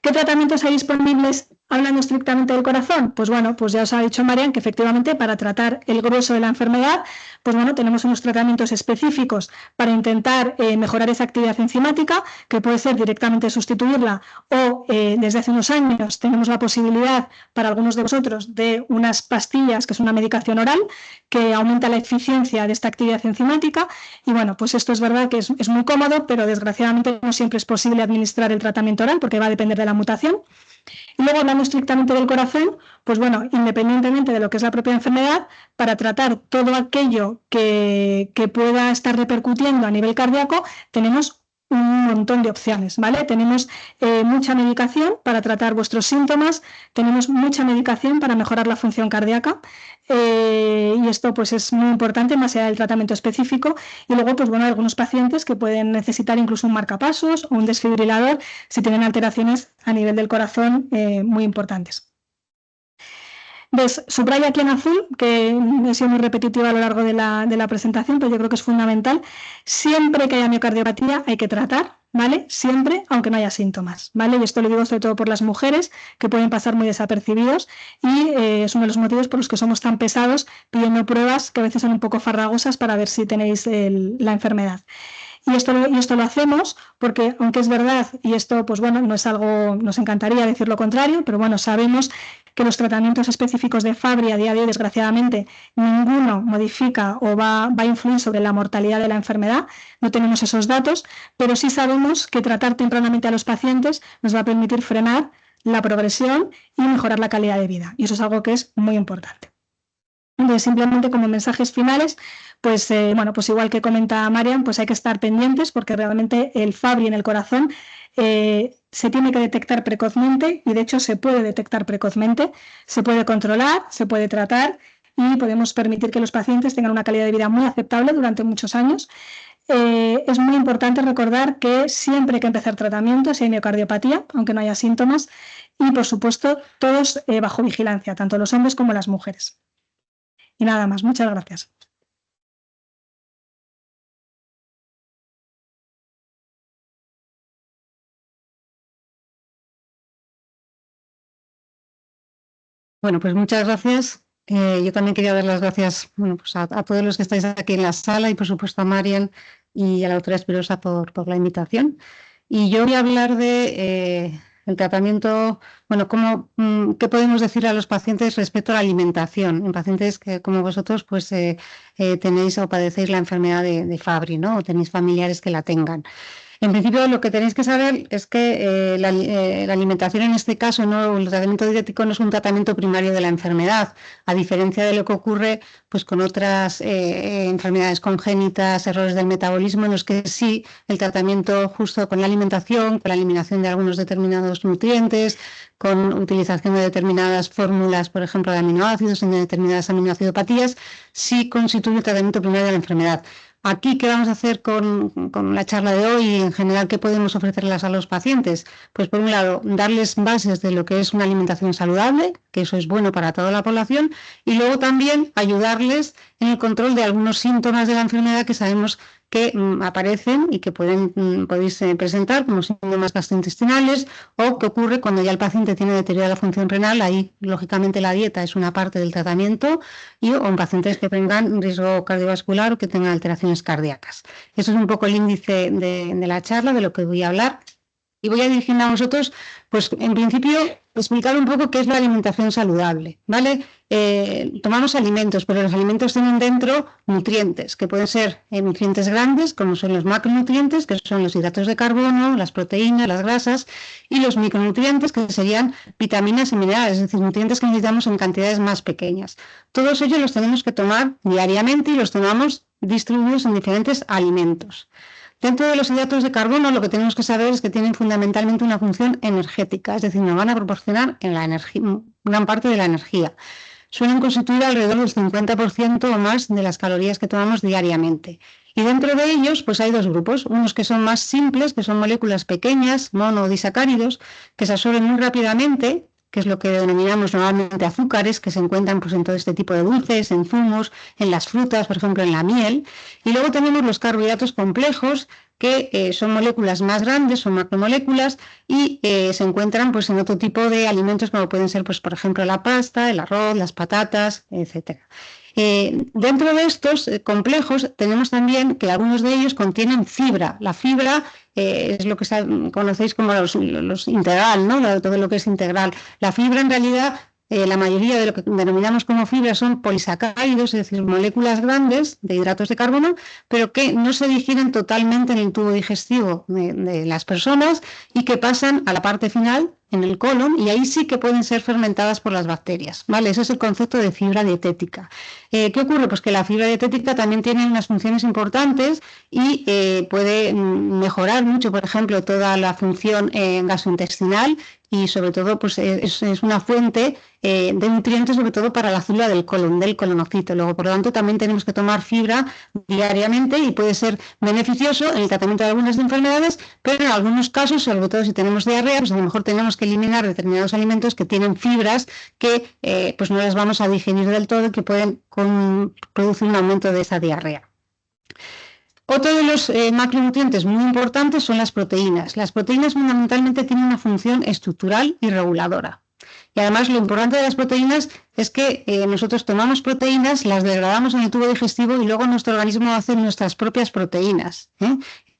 ¿Qué tratamientos hay disponibles hablando estrictamente del corazón? Pues bueno, pues ya os ha dicho Marian que efectivamente para tratar el grueso de la enfermedad, pues bueno, tenemos unos tratamientos específicos para intentar mejorar esa actividad enzimática, que puede ser directamente sustituirla o desde hace unos años tenemos la posibilidad para algunos de vosotros de unas pastillas, que es una medicación oral, que aumenta la eficiencia de esta actividad enzimática. Y bueno, pues esto es verdad que es muy cómodo, pero desgraciadamente no siempre es posible administrar el tratamiento oral porque va a depender de la mutación. Y luego, hablando estrictamente del corazón, pues bueno, independientemente de lo que es la propia enfermedad, para tratar todo aquello que pueda estar repercutiendo a nivel cardíaco, tenemos un montón de opciones, ¿vale? Tenemos mucha medicación para tratar vuestros síntomas, tenemos mucha medicación para mejorar la función cardíaca, y esto pues es muy importante más allá del tratamiento específico. Y luego, pues bueno, algunos pacientes que pueden necesitar incluso un marcapasos o un desfibrilador si tienen alteraciones a nivel del corazón muy importantes. ¿Ves? Subraya aquí en azul, que he sido muy repetitiva a lo largo de la presentación, pero yo creo que es fundamental. Siempre que haya miocardiopatía hay que tratar, ¿vale? Siempre, aunque no haya síntomas, ¿vale? Y esto lo digo sobre todo por las mujeres, que pueden pasar muy desapercibidos, y es uno de los motivos por los que somos tan pesados pidiendo pruebas que a veces son un poco farragosas para ver si tenéis la enfermedad. Y esto lo hacemos porque, aunque es verdad, y esto pues bueno, no es algo, nos encantaría decir lo contrario, pero bueno, sabemos que los tratamientos específicos de Fabry a día de hoy, desgraciadamente, ninguno modifica o va a influir sobre la mortalidad de la enfermedad. No tenemos esos datos, pero sí sabemos que tratar tempranamente a los pacientes nos va a permitir frenar la progresión y mejorar la calidad de vida. Y eso es algo que es muy importante. Entonces, simplemente como mensajes finales, pues bueno, pues igual que comenta Marian, pues hay que estar pendientes porque realmente el Fabry en el corazón se tiene que detectar precozmente, y de hecho se puede detectar precozmente, se puede controlar, se puede tratar y podemos permitir que los pacientes tengan una calidad de vida muy aceptable durante muchos años. Es muy importante recordar que siempre hay que empezar tratamiento si hay miocardiopatía, aunque no haya síntomas, y por supuesto todos bajo vigilancia, tanto los hombres como las mujeres. Y nada más, muchas gracias. Bueno, pues muchas gracias. Yo también quería dar las gracias, bueno, pues a todos los que estáis aquí en la sala y por supuesto a Marian y a la doctora Espirosa por la invitación. Y yo voy a hablar de el tratamiento, bueno, qué podemos decir a los pacientes respecto a la alimentación, en pacientes que como vosotros pues tenéis o padecéis la enfermedad de Fabry, ¿no? O tenéis familiares que la tengan. En principio, lo que tenéis que saber es que la alimentación en este caso, ¿no? El tratamiento dietético no es un tratamiento primario de la enfermedad, a diferencia de lo que ocurre pues, con otras enfermedades congénitas, errores del metabolismo, en los que sí el tratamiento justo con la alimentación, con la eliminación de algunos determinados nutrientes, con utilización de determinadas fórmulas, por ejemplo, de aminoácidos en determinadas aminoacidopatías, sí constituye el tratamiento primario de la enfermedad. Aquí, ¿qué vamos a hacer con la charla de hoy y en general qué podemos ofrecerles a los pacientes? Pues por un lado, darles bases de lo que es una alimentación saludable, que eso es bueno para toda la población, y luego también ayudarles en el control de algunos síntomas de la enfermedad que sabemos que aparecen y que podéis presentar como síntomas gastrointestinales, o que ocurre cuando ya el paciente tiene deteriorada la función renal. Ahí, lógicamente, la dieta es una parte del tratamiento, o en pacientes que tengan riesgo cardiovascular o que tengan alteraciones cardíacas. Eso es un poco el índice de la charla, de lo que voy a hablar. Y voy a dirigirme a vosotros, pues en principio, explicar un poco qué es la alimentación saludable, ¿vale? Tomamos alimentos, pero los alimentos tienen dentro nutrientes, que pueden ser nutrientes grandes, como son los macronutrientes, que son los hidratos de carbono, las proteínas, las grasas, y los micronutrientes, que serían vitaminas y minerales, es decir, nutrientes que necesitamos en cantidades más pequeñas. Todos ellos los tenemos que tomar diariamente y los tomamos distribuidos en diferentes alimentos. Dentro de los hidratos de carbono, lo que tenemos que saber es que tienen fundamentalmente una función energética, es decir, nos van a proporcionar gran parte de la energía. Suelen constituir alrededor del 50% o más de las calorías que tomamos diariamente. Y dentro de ellos, pues hay dos grupos, unos que son más simples, que son moléculas pequeñas, monodisacáridos, que se absorben muy rápidamente, que es lo que denominamos normalmente azúcares, que se encuentran pues, en todo este tipo de dulces, en zumos, en las frutas, por ejemplo, en la miel. Y luego tenemos los carbohidratos complejos, que son moléculas más grandes, son macromoléculas, y se encuentran pues, en otro tipo de alimentos, como pueden ser, pues, por ejemplo, la pasta, el arroz, las patatas, etc. Dentro de estos complejos tenemos también que algunos de ellos contienen fibra. La fibra es lo que conocéis como los integral, ¿no? Todo lo que es integral. La fibra en realidad, la mayoría de lo que denominamos como fibra son polisacáridos, es decir, moléculas grandes de hidratos de carbono, pero que no se digieren totalmente en el tubo digestivo de las personas y que pasan a la parte final, en el colon, y ahí sí que pueden ser fermentadas por las bacterias, ¿vale? Ese es el concepto de fibra dietética. ¿Qué ocurre? Pues que la fibra dietética también tiene unas funciones importantes y puede mejorar mucho, por ejemplo, toda la función gastrointestinal y sobre todo pues es una fuente de nutrientes, sobre todo para la célula del colonocito. Luego, por lo tanto, también tenemos que tomar fibra diariamente y puede ser beneficioso en el tratamiento de algunas enfermedades, pero en algunos casos, sobre todo si tenemos diarrea, pues a lo mejor tenemos que eliminar determinados alimentos que tienen fibras que pues no las vamos a digerir del todo y que pueden producir un aumento de esa diarrea. Otro de los macronutrientes muy importantes son las proteínas. Las proteínas fundamentalmente tienen una función estructural y reguladora. Y además lo importante de las proteínas es que nosotros tomamos proteínas, las degradamos en el tubo digestivo y luego nuestro organismo hace nuestras propias proteínas.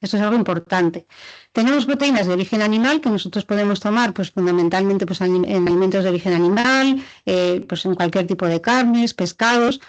Esto es algo importante. Tenemos proteínas de origen animal que nosotros podemos tomar pues, fundamentalmente pues, en alimentos de origen animal, pues, en cualquier tipo de carnes, pescados,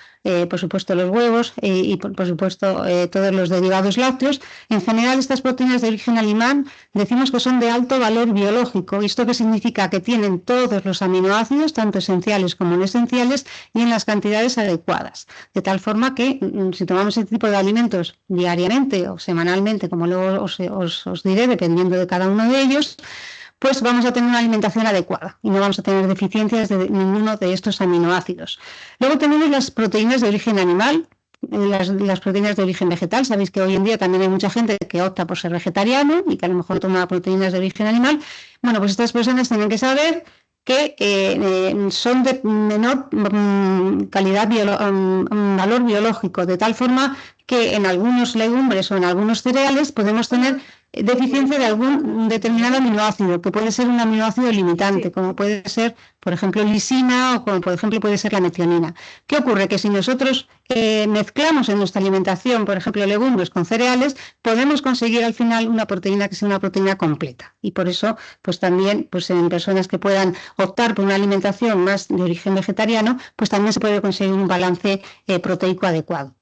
por supuesto los huevos y por supuesto todos los derivados lácteos. En general estas proteínas de origen animal decimos que son de alto valor biológico. ¿Esto qué significa? Que tienen todos los aminoácidos, tanto esenciales como no esenciales, y en las cantidades adecuadas. De tal forma que si tomamos este tipo de alimentos diariamente o semanalmente, como luego os diré, dependiendo de cada uno de ellos, pues vamos a tener una alimentación adecuada y no vamos a tener deficiencias de ninguno de estos aminoácidos. Luego tenemos las proteínas de origen animal, las proteínas de origen vegetal. Sabéis que hoy en día también hay mucha gente que opta por ser vegetariano y que a lo mejor toma proteínas de origen animal. Bueno, pues estas personas tienen que saber que son de menor calidad, valor biológico, de tal forma que en algunos legumbres o en algunos cereales podemos tener deficiencia de algún determinado aminoácido, que puede ser un aminoácido limitante, como puede ser, por ejemplo, lisina o como, por ejemplo, puede ser la metionina. ¿Qué ocurre? Que si nosotros mezclamos en nuestra alimentación, por ejemplo, legumbres con cereales, podemos conseguir al final una proteína que sea una proteína completa. Y por eso, pues también, pues en personas que puedan optar por una alimentación más de origen vegetariano, pues también se puede conseguir un balance proteico adecuado.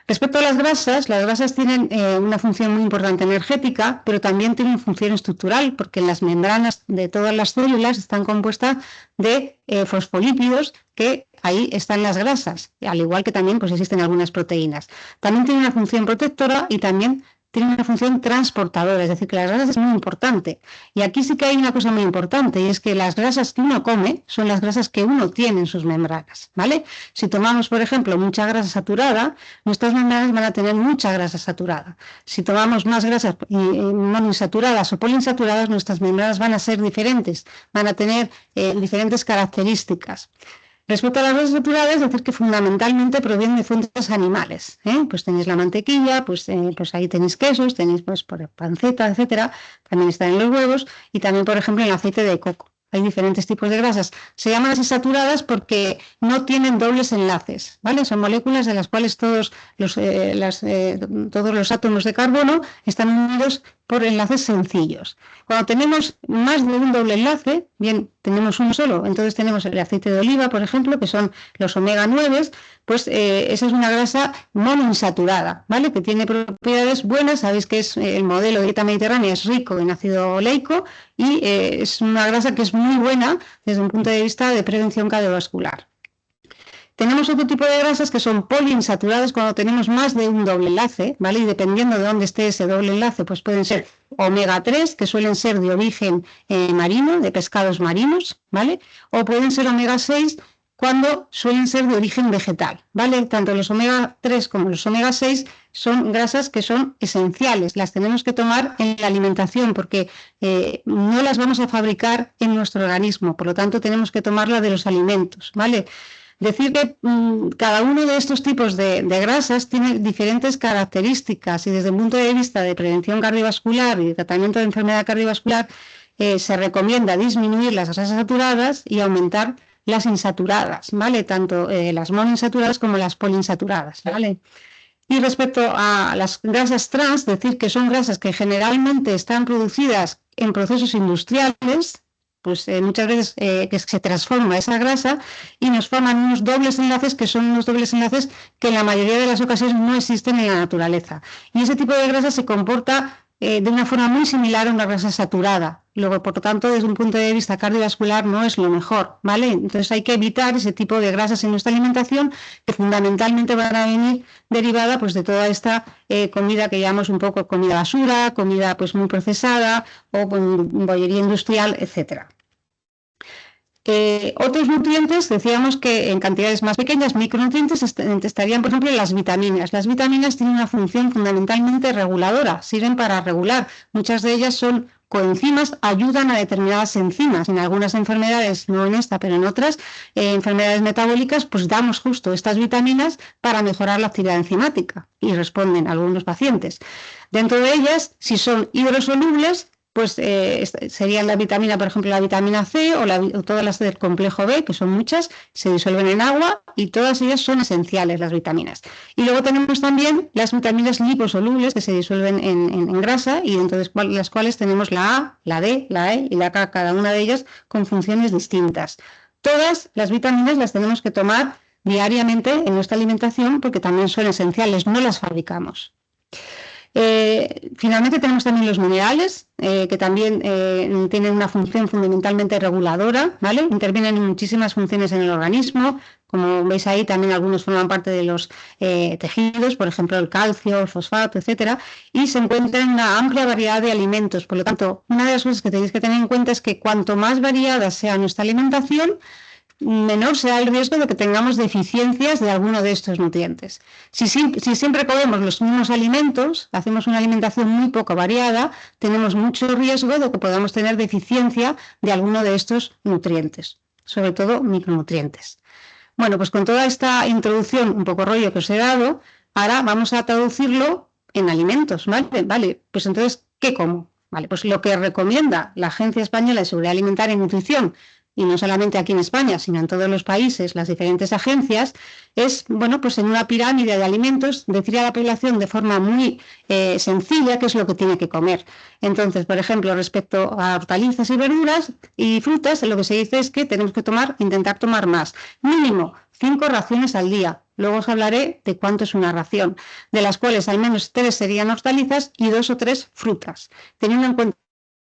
Respecto a las grasas tienen una función muy importante energética, pero también tienen función estructural, porque las membranas de todas las células están compuestas de fosfolípidos, que ahí están las grasas, al igual que también pues, existen algunas proteínas. También tienen una función protectora y también tienen una función transportadora, es decir, que las grasas es muy importante. Y aquí sí que hay una cosa muy importante, y es que las grasas que uno come son las grasas que uno tiene en sus membranas, ¿vale? Si tomamos, por ejemplo, mucha grasa saturada, nuestras membranas van a tener mucha grasa saturada. Si tomamos más grasas monoinsaturadas o poliinsaturadas, nuestras membranas van a ser diferentes, van a tener diferentes características. Respecto a las grasas saturadas, es decir que fundamentalmente provienen de fuentes animales. Pues tenéis la mantequilla, pues ahí tenéis quesos, tenéis pues por panceta, etcétera. También están en los huevos y también, por ejemplo, en el aceite de coco. Hay diferentes tipos de grasas. Se llaman así saturadas porque no tienen dobles enlaces, ¿vale? Son moléculas de las cuales todos los átomos de carbono están unidos por enlaces sencillos. Cuando tenemos más de un doble enlace, bien, tenemos uno solo, entonces tenemos el aceite de oliva, por ejemplo, que son los omega 9, pues esa es una grasa monoinsaturada, ¿vale? Que tiene propiedades buenas. Sabéis que es el modelo de dieta mediterránea, es rico en ácido oleico y es una grasa que es muy buena desde un punto de vista de prevención cardiovascular. Tenemos otro tipo de grasas que son poliinsaturadas cuando tenemos más de un doble enlace, ¿vale? Y dependiendo de dónde esté ese doble enlace, pues pueden ser omega 3, que suelen ser de origen marino, de pescados marinos, ¿vale? O pueden ser omega 6, cuando suelen ser de origen vegetal, ¿vale? Tanto los omega 3 como los omega 6 son grasas que son esenciales, las tenemos que tomar en la alimentación porque no las vamos a fabricar en nuestro organismo, por lo tanto tenemos que tomarlas de los alimentos, ¿vale? Decir que cada uno de estos tipos de grasas tiene diferentes características y desde el punto de vista de prevención cardiovascular y de tratamiento de enfermedad cardiovascular se recomienda disminuir las grasas saturadas y aumentar las insaturadas, ¿vale? Tanto las monoinsaturadas como las poliinsaturadas, ¿vale? Y respecto a las grasas trans, decir que son grasas que generalmente están producidas en procesos industriales, pues muchas veces que se transforma esa grasa y nos forman unos dobles enlaces que son unos dobles enlaces que en la mayoría de las ocasiones no existen en la naturaleza. Y ese tipo de grasa se comporta de una forma muy similar a una grasa saturada. Luego, por lo tanto, desde un punto de vista cardiovascular no es lo mejor, ¿vale? Entonces hay que evitar ese tipo de grasas en nuestra alimentación que fundamentalmente van a venir derivada pues, de toda esta comida que llamamos un poco comida basura, comida pues muy procesada o bollería industrial, etcétera. Otros nutrientes, decíamos que en cantidades más pequeñas, micronutrientes, estarían, por ejemplo, las vitaminas. Las vitaminas tienen una función fundamentalmente reguladora, sirven para regular. Muchas de ellas son coenzimas, ayudan a determinadas enzimas. En algunas enfermedades, no en esta, pero en otras enfermedades metabólicas, pues damos justo estas vitaminas para mejorar la actividad enzimática y responden a algunos pacientes. Dentro de ellas, si son hidrosolubles, pues serían la vitamina, por ejemplo, la vitamina C o todas las del complejo B, que son muchas, se disuelven en agua y todas ellas son esenciales, las vitaminas. Y luego tenemos también las vitaminas liposolubles que se disuelven en grasa y dentro de las cuales tenemos la A, la D, la E y la K, cada una de ellas con funciones distintas. Todas las vitaminas las tenemos que tomar diariamente en nuestra alimentación porque también son esenciales, no las fabricamos. Finalmente tenemos también los minerales que también tienen una función fundamentalmente reguladora, ¿vale? Intervienen en muchísimas funciones en el organismo, como veis ahí también algunos forman parte de los tejidos, por ejemplo el calcio, el fosfato, etcétera, y se encuentran en una amplia variedad de alimentos. Por lo tanto, una de las cosas que tenéis que tener en cuenta es que cuanto más variada sea nuestra alimentación, menor será el riesgo de que tengamos deficiencias de alguno de estos nutrientes. Si siempre comemos los mismos alimentos, hacemos una alimentación muy poco variada, tenemos mucho riesgo de que podamos tener deficiencia de alguno de estos nutrientes, sobre todo micronutrientes. Bueno, pues con toda esta introducción, un poco rollo que os he dado, ahora vamos a traducirlo en alimentos, ¿vale? Vale, pues entonces, ¿qué como? Vale, pues lo que recomienda la Agencia Española de Seguridad Alimentaria y Nutrición, y no solamente aquí en España, sino en todos los países, las diferentes agencias, es, bueno, pues en una pirámide de alimentos, decir a la población de forma muy sencilla qué es lo que tiene que comer. Entonces, por ejemplo, respecto a hortalizas y verduras y frutas, lo que se dice es que tenemos que intentar tomar más, mínimo 5 raciones al día. Luego os hablaré de cuánto es una ración, de las cuales al menos 3 serían hortalizas y 2 o 3 frutas, teniendo en cuenta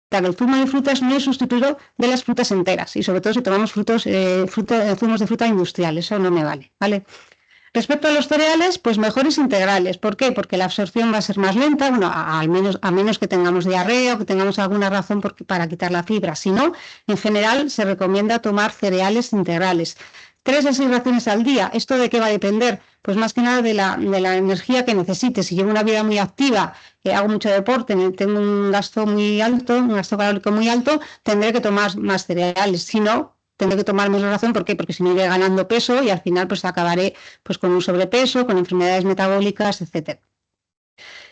que el zumo de frutas no es sustituto de las frutas enteras y sobre todo si tomamos zumos de fruta industrial, eso no me vale, ¿vale? Respecto a los cereales, pues mejores integrales. ¿Por qué? Porque la absorción va a ser más lenta, bueno, a menos que tengamos diarrea o que tengamos alguna razón para quitar la fibra. Si no, en general se recomienda tomar cereales integrales. 3 a 6 raciones al día. ¿Esto de qué va a depender? Pues más que nada de la energía que necesite. Si llevo una vida muy activa, hago mucho deporte, tengo un gasto muy alto, un gasto calórico muy alto, tendré que tomar más cereales. Si no, tendré que tomar menos ración. ¿Por qué? Porque si no iré ganando peso y al final pues acabaré pues, con un sobrepeso, con enfermedades metabólicas, etcétera.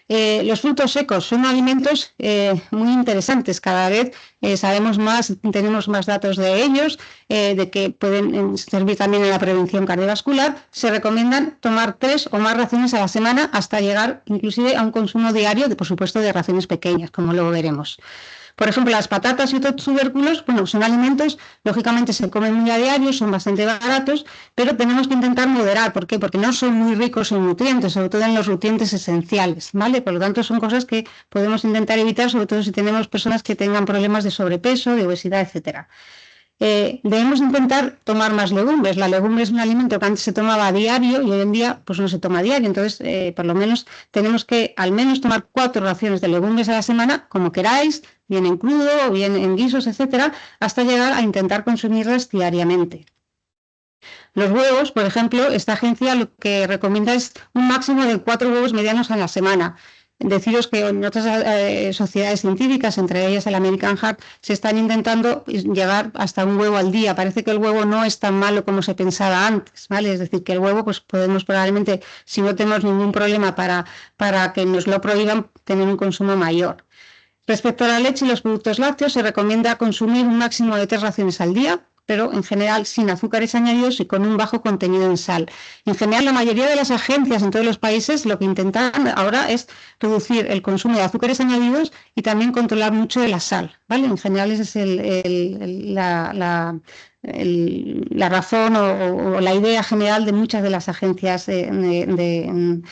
Los frutos secos son alimentos muy interesantes. Cada vez sabemos más, tenemos más datos de ellos, de que pueden servir también en la prevención cardiovascular. Se recomiendan tomar 3 o más raciones a la semana hasta llegar inclusive a un consumo diario, por supuesto, de raciones pequeñas, como luego veremos. Por ejemplo, las patatas y otros tubérculos, bueno, son alimentos, lógicamente se comen muy a diario, son bastante baratos, pero tenemos que intentar moderar. ¿Por qué? Porque no son muy ricos en nutrientes, sobre todo en los nutrientes esenciales, ¿vale? Por lo tanto, son cosas que podemos intentar evitar, sobre todo si tenemos personas que tengan problemas de sobrepeso, de obesidad, etcétera. Debemos intentar tomar más legumbres. La legumbre es un alimento que antes se tomaba a diario y hoy en día pues no se toma a diario. Entonces, por lo menos tenemos que al menos tomar 4 raciones de legumbres a la semana, como queráis, bien en crudo o bien en guisos, etcétera, hasta llegar a intentar consumirlas diariamente. Los huevos, por ejemplo, esta agencia lo que recomienda es un máximo de 4 huevos medianos a la semana. Deciros que en otras sociedades científicas, entre ellas el American Heart, se están intentando llegar hasta un huevo al día. Parece que el huevo no es tan malo como se pensaba antes, ¿vale? Es decir, que el huevo, pues podemos probablemente, si no tenemos ningún problema para que nos lo prohíban, tener un consumo mayor. Respecto a la leche y los productos lácteos, se recomienda consumir un máximo de 3 raciones al día, pero en general sin azúcares añadidos y con un bajo contenido en sal. En general, la mayoría de las agencias en todos los países lo que intentan ahora es reducir el consumo de azúcares añadidos y también controlar mucho de la sal, ¿vale? En general esa es la razón o la idea general de muchas de las agencias de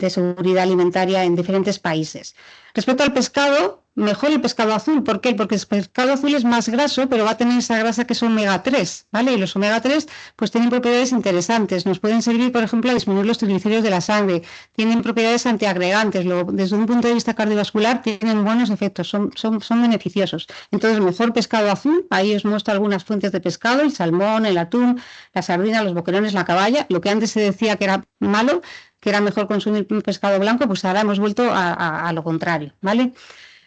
seguridad alimentaria en diferentes países. Respecto al pescado, mejor el pescado azul. ¿Por qué? Porque el pescado azul es más graso, pero va a tener esa grasa que es omega 3, ¿vale? Y los omega 3 pues tienen propiedades interesantes. Nos pueden servir, por ejemplo, a disminuir los triglicéridos de la sangre. Tienen propiedades antiagregantes. Desde un punto de vista cardiovascular tienen buenos efectos, son beneficiosos. Entonces, mejor pescado azul. Ahí os muestro algunas fuentes de pescado, el salmón, el atún, la sardina, los boquerones, la caballa. Lo que antes se decía que era malo, que era mejor consumir un pescado blanco, pues ahora hemos vuelto a lo contrario, ¿vale?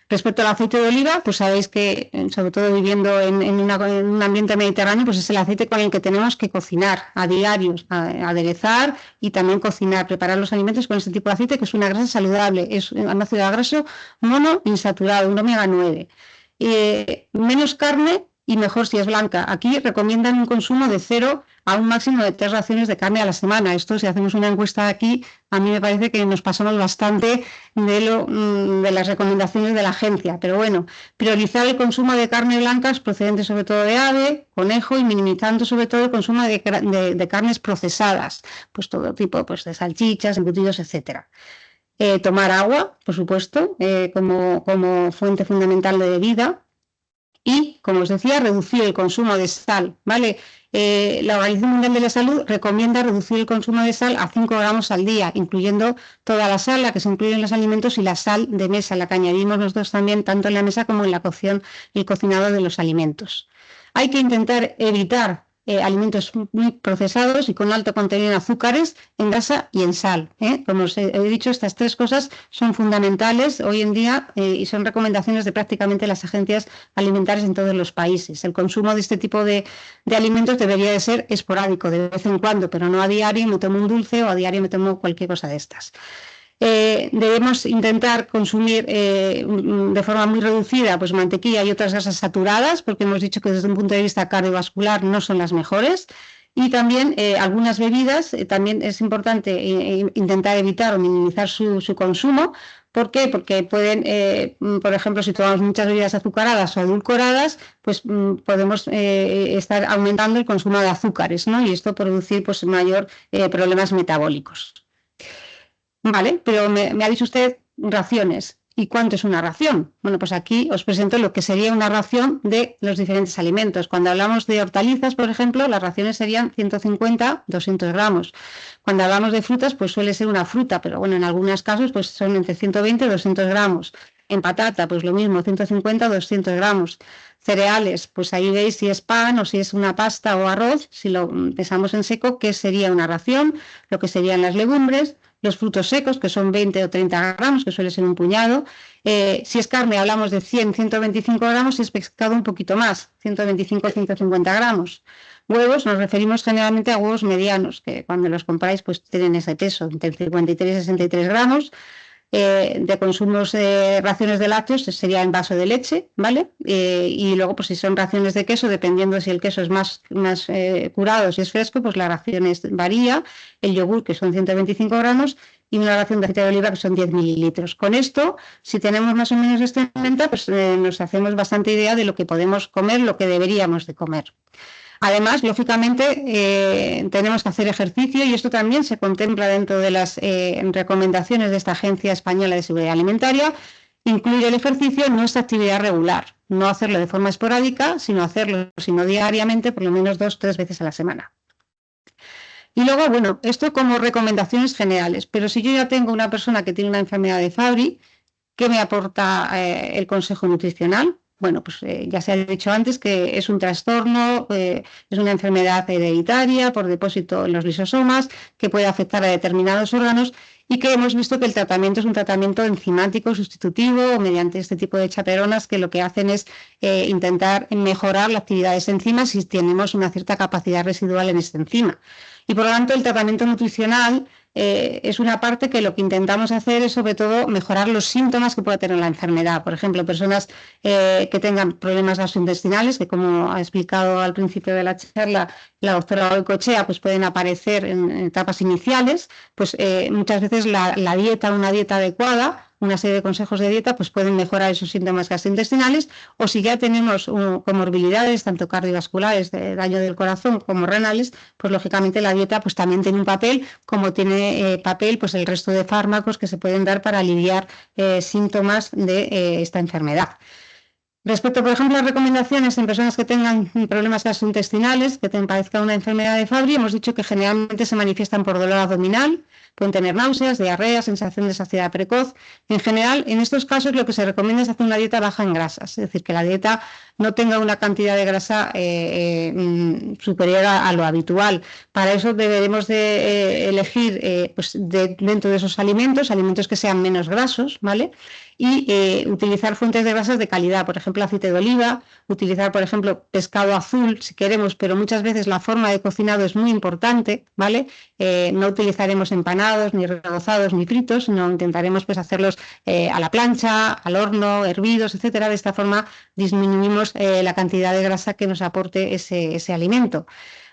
Respecto al aceite de oliva, pues sabéis que, sobre todo viviendo en un ambiente mediterráneo, pues es el aceite con el que tenemos que cocinar a diario, aderezar y también cocinar, preparar los alimentos con este tipo de aceite, que es una grasa saludable, es un ácido graso monoinsaturado, un omega 9. Menos carne y mejor si es blanca. Aquí recomiendan un consumo de 0 a un máximo de 3 raciones de carne a la semana. Esto, si hacemos una encuesta aquí, a mí me parece que nos pasamos bastante de las recomendaciones de la agencia. Pero bueno, priorizar el consumo de carne blancas procedentes sobre todo de ave, conejo y minimizando sobre todo el consumo de carnes procesadas, pues todo tipo pues, de salchichas, embutidos, etcétera. Tomar agua, por supuesto, como fuente fundamental de bebida. Y, como os decía, reducir el consumo de sal, ¿vale? La Organización Mundial de la Salud recomienda reducir el consumo de sal a 5 gramos al día, incluyendo toda la sal, la que se incluye en los alimentos, y la sal de mesa, la que añadimos nosotros también, tanto en la mesa como en la cocción y el cocinado de los alimentos. Hay que intentar evitar alimentos muy procesados y con alto contenido en azúcares, en grasa y en sal. Como os he dicho, estas 3 cosas son fundamentales hoy en día y son recomendaciones de prácticamente las agencias alimentarias en todos los países. El consumo de este tipo de alimentos debería de ser esporádico, de vez en cuando, pero no a diario me tomo un dulce o a diario me tomo cualquier cosa de estas. Debemos intentar consumir de forma muy reducida pues mantequilla y otras grasas saturadas, porque hemos dicho que desde un punto de vista cardiovascular no son las mejores. Y también algunas bebidas, también es importante intentar evitar o minimizar su consumo. ¿Por qué? Porque pueden, por ejemplo, si tomamos muchas bebidas azucaradas o edulcoradas, pues podemos estar aumentando el consumo de azúcares, ¿no? Y esto producir pues mayor problemas metabólicos. Vale, pero me ha dicho usted raciones. ¿Y cuánto es una ración? Bueno, pues aquí os presento lo que sería una ración de los diferentes alimentos. Cuando hablamos de hortalizas, por ejemplo, las raciones serían 150, 200 gramos. Cuando hablamos de frutas, pues suele ser una fruta, pero bueno, en algunos casos pues son entre 120 y 200 gramos. En patata, pues lo mismo, 150 o 200 gramos. Cereales, pues ahí veis si es pan o si es una pasta o arroz, si lo pesamos en seco, ¿qué sería una ración? Lo que serían las legumbres. Los frutos secos, que son 20 o 30 gramos, que suele ser un puñado. Si es carne, hablamos de 100, 125 gramos. Si es pescado, un poquito más, 125 o 150 gramos. Huevos, nos referimos generalmente a huevos medianos, que cuando los compráis pues tienen ese peso, entre 53 y 63 gramos. De consumos raciones de lácteos sería en vaso de leche, ¿vale? Y luego, pues si son raciones de queso, dependiendo si el queso es más curado, si es fresco, pues la ración varía. El yogur, que son 125 gramos, y una ración de aceite de oliva, que son 10 mililitros. Con esto, si tenemos más o menos esto en cuenta, pues nos hacemos bastante idea de lo que podemos comer, lo que deberíamos de comer. Además, lógicamente, tenemos que hacer ejercicio y esto también se contempla dentro de las recomendaciones de esta Agencia Española de Seguridad Alimentaria. Incluye el ejercicio en nuestra actividad regular, no hacerlo de forma esporádica, sino hacerlo diariamente, por lo menos 2 o 3 veces a la semana. Y luego, bueno, esto como recomendaciones generales, pero si yo ya tengo una persona que tiene una enfermedad de Fabry, ¿qué me aporta el consejo nutricional? Bueno, pues ya se ha dicho antes que es un trastorno, es una enfermedad hereditaria por depósito en los lisosomas que puede afectar a determinados órganos y que hemos visto que el tratamiento es un tratamiento enzimático sustitutivo mediante este tipo de chaperonas que lo que hacen es intentar mejorar la actividad de esa enzima si tenemos una cierta capacidad residual en esta enzima. Y por lo tanto el tratamiento nutricional es una parte que lo que intentamos hacer es sobre todo mejorar los síntomas que pueda tener la enfermedad. Por ejemplo, personas que tengan problemas gastrointestinales, que como ha explicado al principio de la charla la doctora Goicoechea, pues pueden aparecer en etapas iniciales, pues muchas veces la dieta, una dieta adecuada, una serie de consejos de dieta, pues pueden mejorar esos síntomas gastrointestinales, o si ya tenemos comorbilidades, tanto cardiovasculares, de daño del corazón, como renales, pues lógicamente la dieta pues también tiene un papel, como tiene papel pues el resto de fármacos que se pueden dar para aliviar síntomas de esta enfermedad. Respecto, por ejemplo, a recomendaciones en personas que tengan problemas gastrointestinales, que padezcan una enfermedad de Fabry, hemos dicho que generalmente se manifiestan por dolor abdominal, pueden tener náuseas, diarrea, sensación de saciedad precoz. En general, en estos casos lo que se recomienda es hacer una dieta baja en grasas, es decir, que la dieta no tenga una cantidad de grasa superior a lo habitual. Para eso deberemos de elegir pues dentro de esos alimentos que sean menos grasos, ¿vale? Y utilizar fuentes de grasas de calidad, por ejemplo, aceite de oliva, utilizar, por ejemplo, pescado azul si queremos, pero muchas veces la forma de cocinado es muy importante, ¿vale? No utilizaremos empanados, ni rebozados, ni fritos, sino intentaremos pues hacerlos a la plancha, al horno, hervidos, etcétera. De esta forma disminuimos la cantidad de grasa que nos aporte ese alimento.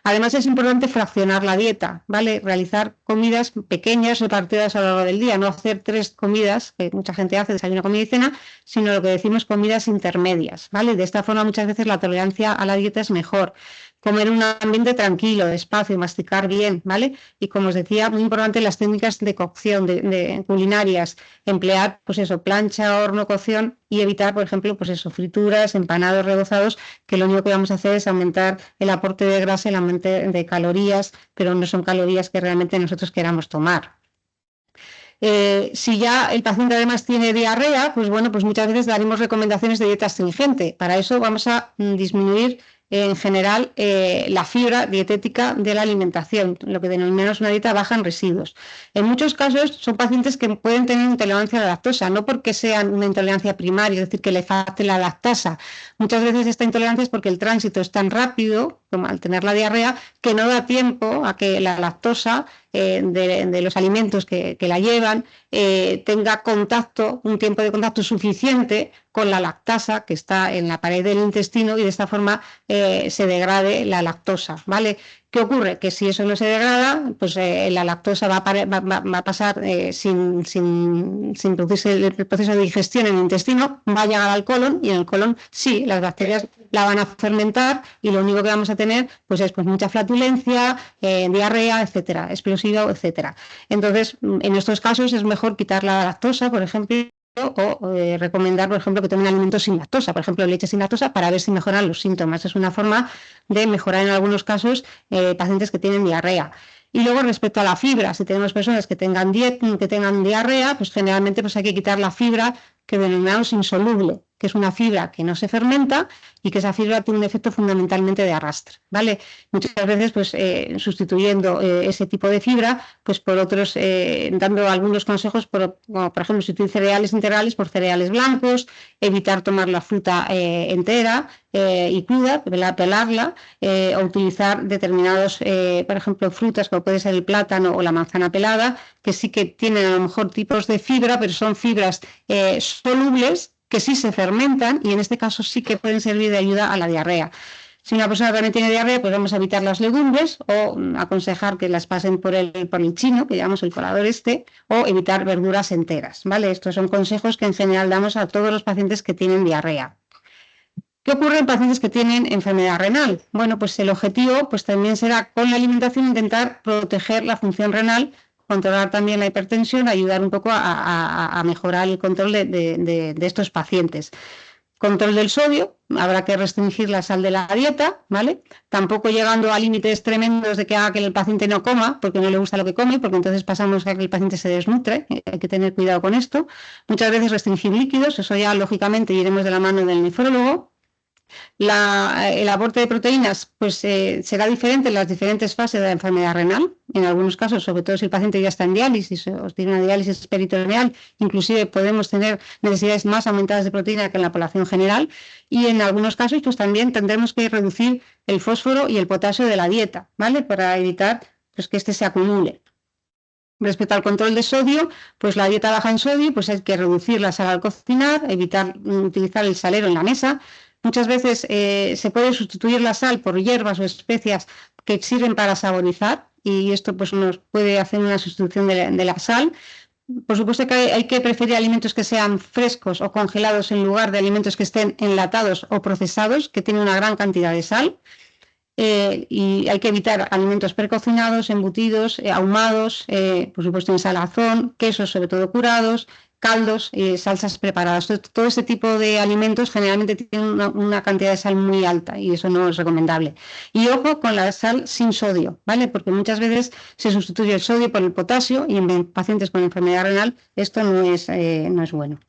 Además es importante fraccionar la dieta, ¿vale? Realizar comidas pequeñas repartidas a lo largo del día, no hacer 3 comidas, que mucha gente hace, desayuno, comida y cena, sino lo que decimos comidas intermedias, ¿vale? De esta forma muchas veces la tolerancia a la dieta es mejor. Comer en un ambiente tranquilo, despacio, masticar bien, ¿vale? Y como os decía, muy importante las técnicas de cocción, de culinarias, emplear, pues eso, plancha, horno, cocción y evitar, por ejemplo, pues eso, frituras, empanados, rebozados, que lo único que vamos a hacer es aumentar el aporte de grasa, el aumento de calorías, pero no son calorías que realmente nosotros queramos tomar. Si ya el paciente además tiene diarrea, pues bueno, pues muchas veces daremos recomendaciones de dieta astringente. Para eso vamos a disminuir en general la fibra dietética de la alimentación, lo que denominamos una dieta baja en residuos. En muchos casos son pacientes que pueden tener intolerancia a la lactosa, no porque sean una intolerancia primaria, es decir, que le falte la lactasa. Muchas veces esta intolerancia es porque el tránsito es tan rápido, como al tener la diarrea, que no da tiempo a que la lactosa de los alimentos que la llevan tenga contacto, un tiempo de contacto suficiente con la lactasa que está en la pared del intestino y de esta forma se degrade la lactosa, ¿vale? ¿Qué ocurre? Que si eso no se degrada, pues la lactosa va a pasar sin producirse el proceso de digestión en el intestino, va a llegar al colon y en el colon sí, las bacterias la van a fermentar y lo único que vamos a tener pues es pues mucha flatulencia, diarrea, etcétera, explosivo, etcétera. Entonces, en estos casos es mejor quitar la lactosa, por ejemplo, o recomendar, por ejemplo, que tomen alimentos sin lactosa, por ejemplo, leche sin lactosa, para ver si mejoran los síntomas. Es una forma de mejorar en algunos casos pacientes que tienen diarrea. Y luego, respecto a la fibra, si tenemos personas que tengan diarrea, pues generalmente pues hay que quitar la fibra que denominamos insoluble, que es una fibra que no se fermenta y que esa fibra tiene un efecto fundamentalmente de arrastre, ¿vale? Muchas veces, pues, sustituyendo ese tipo de fibra, pues por otros, dando algunos consejos, como por ejemplo, sustituir cereales integrales por cereales blancos, evitar tomar la fruta entera y cruda, pelarla, o utilizar determinados, por ejemplo, frutas, como puede ser el plátano o la manzana pelada, que sí que tienen a lo mejor tipos de fibra, pero son fibras solubles que sí se fermentan y en este caso sí que pueden servir de ayuda a la diarrea. Si una persona también tiene diarrea, pues vamos a evitar las legumbres o aconsejar que las pasen por el chino, que llamamos el colador o evitar verduras enteras, ¿vale? Estos son consejos que en general damos a todos los pacientes que tienen diarrea. ¿Qué ocurre en pacientes que tienen enfermedad renal? Bueno, pues el objetivo pues también será con la alimentación intentar proteger la función renal, controlar también la hipertensión, ayudar un poco a mejorar el control de estos pacientes. Control del sodio, habrá que restringir la sal de la dieta, ¿vale? Tampoco llegando a límites tremendos de que haga que el paciente no coma, porque no le gusta lo que come, porque entonces pasamos a que el paciente se desnutre, hay que tener cuidado con esto. Muchas veces restringir líquidos, eso ya lógicamente iremos de la mano del nefrólogo. El aporte de proteínas pues, será diferente en las diferentes fases de la enfermedad renal. En algunos casos, sobre todo si el paciente ya está en diálisis o tiene una diálisis peritoneal, inclusive podemos tener necesidades más aumentadas de proteína que en la población general. Y en algunos casos pues, también tendremos que reducir el fósforo y el potasio de la dieta, ¿vale? Para evitar pues, que este se acumule. Respecto al control de sodio, pues la dieta baja en sodio, pues hay que reducir la sal al cocinar, evitar utilizar el salero en la mesa. Muchas veces se puede sustituir la sal por hierbas o especias que sirven para saborizar y esto pues, nos puede hacer una sustitución de la sal. Por supuesto que hay que preferir alimentos que sean frescos o congelados en lugar de alimentos que estén enlatados o procesados, que tienen una gran cantidad de sal. Y hay que evitar alimentos precocinados, embutidos, ahumados, por supuesto en salazón, quesos sobre todo curados, caldos, salsas preparadas. Todo este tipo de alimentos generalmente tienen una cantidad de sal muy alta y eso no es recomendable. Y ojo con la sal sin sodio, ¿vale? Porque muchas veces se sustituye el sodio por el potasio y en pacientes con enfermedad renal esto no es bueno.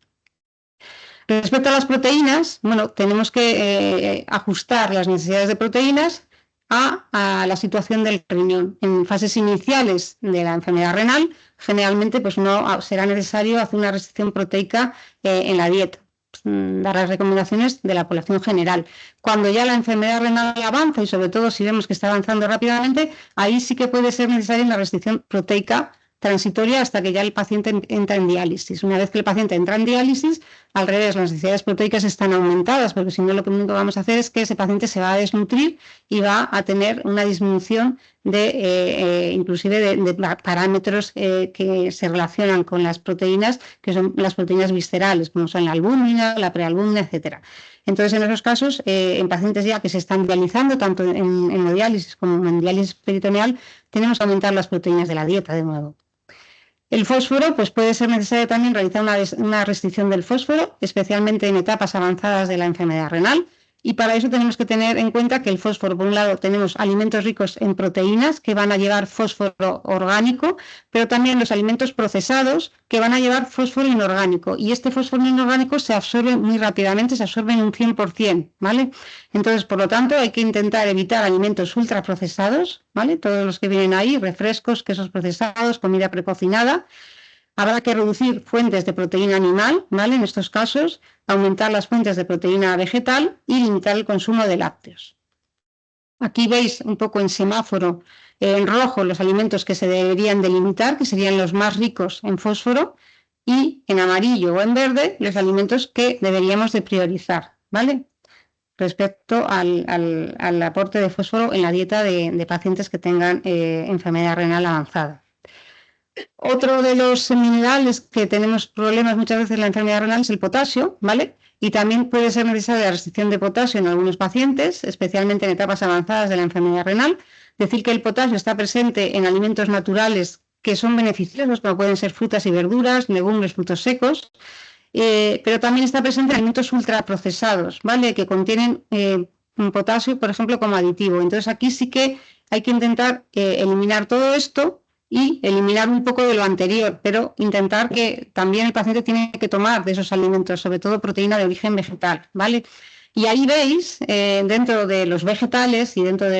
Respecto a las proteínas, bueno, tenemos que ajustar las necesidades de proteínas a la situación del riñón. En fases iniciales de la enfermedad renal, generalmente pues no será necesario hacer una restricción proteica en la dieta, dar las recomendaciones de la población general. Cuando ya la enfermedad renal avanza y sobre todo si vemos que está avanzando rápidamente, ahí sí que puede ser necesaria una restricción proteica transitoria hasta que ya el paciente entra en diálisis. Una vez que el paciente entra en diálisis, al revés, las necesidades proteicas están aumentadas, porque si no lo que vamos a hacer es que ese paciente se va a desnutrir y va a tener una disminución inclusive de parámetros que se relacionan con las proteínas, que son las proteínas viscerales, como son la albúmina, la prealbúmina, etcétera. Entonces, en esos casos, en pacientes ya que se están dializando, tanto en hemodiálisis como en diálisis peritoneal, tenemos que aumentar las proteínas de la dieta de nuevo. El fósforo, pues puede ser necesario también realizar una restricción del fósforo, especialmente en etapas avanzadas de la enfermedad renal. Y para eso tenemos que tener en cuenta que el fósforo, por un lado, tenemos alimentos ricos en proteínas que van a llevar fósforo orgánico, pero también los alimentos procesados que van a llevar fósforo inorgánico. Y este fósforo inorgánico se absorbe muy rápidamente, se absorbe en un 100%, ¿vale? Entonces, por lo tanto, hay que intentar evitar alimentos ultraprocesados, ¿vale? Todos los que vienen ahí, refrescos, quesos procesados, comida precocinada. Habrá que reducir fuentes de proteína animal, ¿vale? En estos casos, aumentar las fuentes de proteína vegetal y limitar el consumo de lácteos. Aquí veis un poco en semáforo, en rojo, los alimentos que se deberían delimitar, que serían los más ricos en fósforo, y en amarillo o en verde, los alimentos que deberíamos de priorizar, ¿vale? Respecto al aporte de fósforo en la dieta de pacientes que tengan enfermedad renal avanzada. Otro de los minerales que tenemos problemas muchas veces en la enfermedad renal es el potasio, ¿vale? Y también puede ser necesaria la restricción de potasio en algunos pacientes, especialmente en etapas avanzadas de la enfermedad renal. Decir que el potasio está presente en alimentos naturales que son beneficiosos, como pueden ser frutas y verduras, legumbres, frutos secos, pero también está presente en alimentos ultraprocesados, ¿vale? Que contienen potasio, por ejemplo, como aditivo. Entonces aquí sí que hay que intentar eliminar todo esto y eliminar un poco de lo anterior, pero intentar que también el paciente tiene que tomar de esos alimentos, sobre todo proteína de origen vegetal, ¿vale? Y ahí veis, dentro de los vegetales y dentro de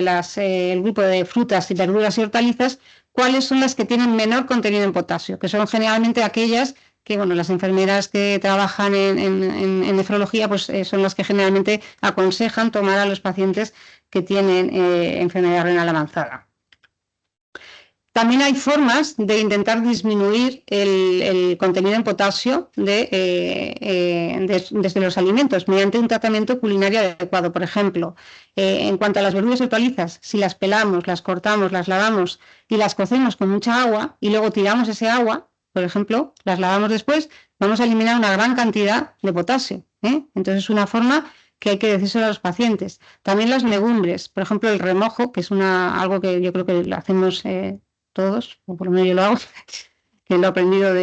el grupo de frutas y verduras y hortalizas, cuáles son las que tienen menor contenido en potasio, que son generalmente aquellas que, bueno, las enfermeras que trabajan en nefrología, pues son las que generalmente aconsejan tomar a los pacientes que tienen enfermedad renal avanzada. También hay formas de intentar disminuir el contenido en potasio desde los alimentos mediante un tratamiento culinario adecuado. Por ejemplo, en cuanto a las verduras y hortalizas, si las pelamos, las cortamos, las lavamos y las cocemos con mucha agua y luego tiramos ese agua, por ejemplo, las lavamos después, vamos a eliminar una gran cantidad de potasio, ¿eh? Entonces es una forma que hay que decírselo a los pacientes. También las legumbres, por ejemplo, el remojo, que es algo que yo creo que lo hacemos todos, o por lo menos yo lo hago, que lo he aprendido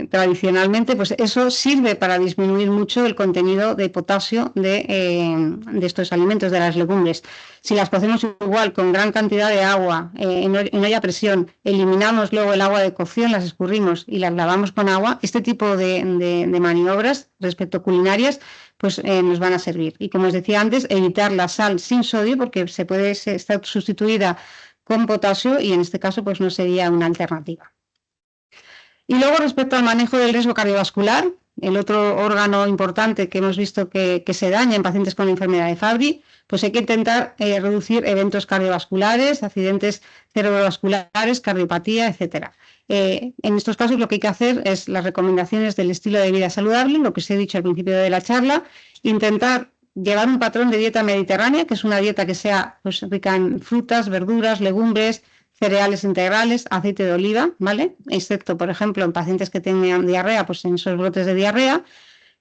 tradicionalmente, pues eso sirve para disminuir mucho el contenido de potasio de estos alimentos, de las legumbres. Si las cocemos igual con gran cantidad de agua, en olla a presión, eliminamos luego el agua de cocción, las escurrimos y las lavamos con agua, este tipo de maniobras respecto culinarias pues nos van a servir. Y como os decía antes, evitar la sal sin sodio porque está sustituida con potasio y en este caso pues no sería una alternativa. Y luego respecto al manejo del riesgo cardiovascular, el otro órgano importante que hemos visto que se daña en pacientes con la enfermedad de Fabry, pues hay que intentar reducir eventos cardiovasculares, accidentes cerebrovasculares, cardiopatía, etc. En estos casos lo que hay que hacer es las recomendaciones del estilo de vida saludable, lo que os he dicho al principio de la charla, intentar llevar un patrón de dieta mediterránea, que es una dieta que sea pues, rica en frutas, verduras, legumbres, cereales integrales, aceite de oliva, ¿vale? Excepto, por ejemplo, en pacientes que tengan diarrea, pues en esos brotes de diarrea.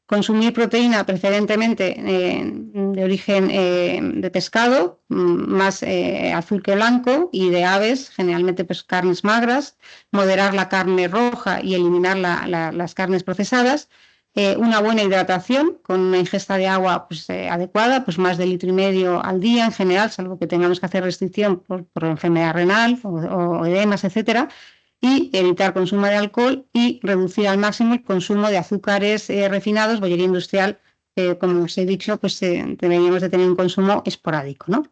Consumir proteína preferentemente de origen de pescado, más azul que blanco, y de aves, generalmente pues carnes magras, moderar la carne roja y eliminar las carnes procesadas. Una buena hidratación con una ingesta de agua pues, adecuada, pues más de 1,5 litros al día en general, salvo que tengamos que hacer restricción por enfermedad renal o edemas, etcétera, y evitar consumo de alcohol y reducir al máximo el consumo de azúcares refinados, bollería industrial, como os he dicho, pues deberíamos de tener un consumo esporádico, ¿no?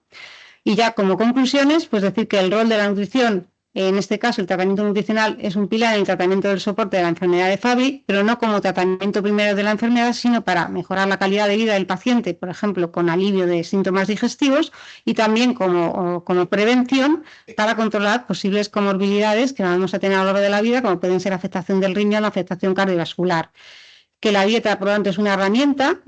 Y ya como conclusiones, pues decir que el rol de la nutrición, en este caso el tratamiento nutricional, es un pilar en el tratamiento del soporte de la enfermedad de Fabry, pero no como tratamiento primero de la enfermedad, sino para mejorar la calidad de vida del paciente, por ejemplo, con alivio de síntomas digestivos y también como prevención para controlar posibles comorbilidades que vamos a tener a lo largo de la vida, como pueden ser afectación del riñón o afectación cardiovascular. Que la dieta, por lo tanto, es una herramienta,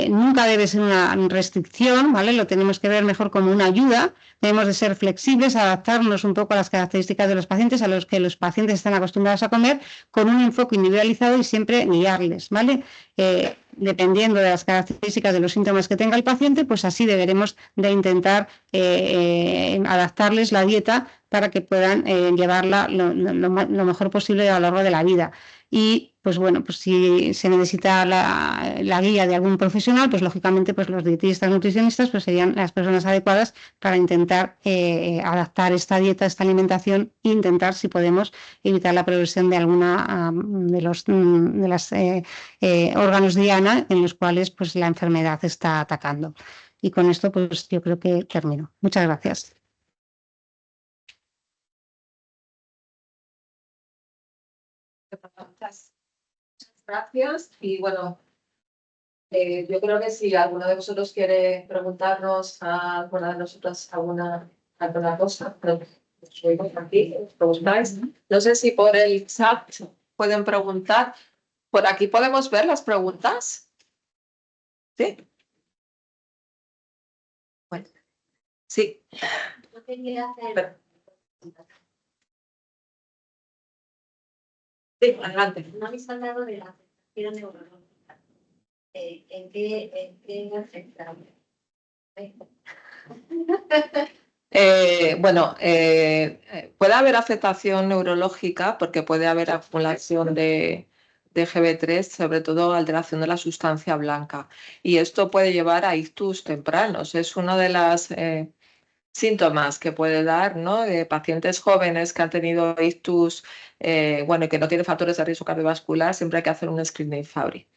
nunca debe ser una restricción, ¿vale? Lo tenemos que ver mejor como una ayuda, debemos de ser flexibles, adaptarnos un poco a las características de los pacientes, a los que los pacientes están acostumbrados a comer, con un enfoque individualizado y siempre guiarles, ¿vale? Dependiendo de las características de los síntomas que tenga el paciente, pues así deberemos de intentar adaptarles la dieta para que puedan llevarla lo mejor posible a lo largo de la vida. Y pues bueno, pues si se necesita la guía de algún profesional, pues lógicamente pues los dietistas, nutricionistas, pues serían las personas adecuadas para intentar adaptar esta dieta, esta alimentación e intentar, si podemos, evitar la progresión de alguna de los órganos diana en los cuales pues la enfermedad está atacando. Y con esto pues yo creo que termino. Muchas gracias. Muchas gracias. Y bueno, yo creo que si alguno de vosotros quiere preguntarnos a alguna de nosotras alguna cosa, os oímos aquí, os preguntáis. No sé si por el chat pueden preguntar. ¿Por aquí podemos ver las preguntas? ¿Sí? Bueno, sí. Yo quería hacer. Sí, adelante. No habéis hablado de la afectación neurológica. ¿En qué afecta? Bueno, puede haber afectación neurológica porque puede haber acumulación de GB3, sobre todo alteración de la sustancia blanca. Y esto puede llevar a ictus tempranos. Es uno de los síntomas que puede dar, ¿no? De pacientes jóvenes que han tenido ictus, bueno, y que no tienen factores de riesgo cardiovascular, siempre hay que hacer un screening Fabry.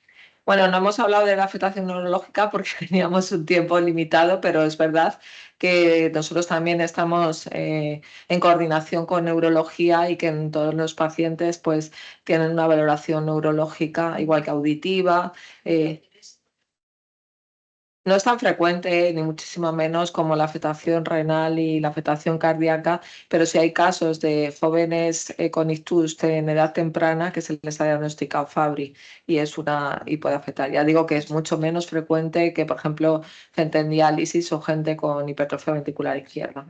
Bueno, no hemos hablado de la afectación neurológica porque teníamos un tiempo limitado, pero es verdad que nosotros también estamos en coordinación con neurología y que en todos los pacientes pues tienen una valoración neurológica igual que auditiva. No es tan frecuente, ni muchísimo menos, como la afectación renal y la afectación cardíaca, pero sí hay casos de jóvenes con ictus en edad temprana que se les ha diagnosticado Fabry y puede afectar. Ya digo que es mucho menos frecuente que, por ejemplo, gente en diálisis o gente con hipertrofia ventricular izquierda.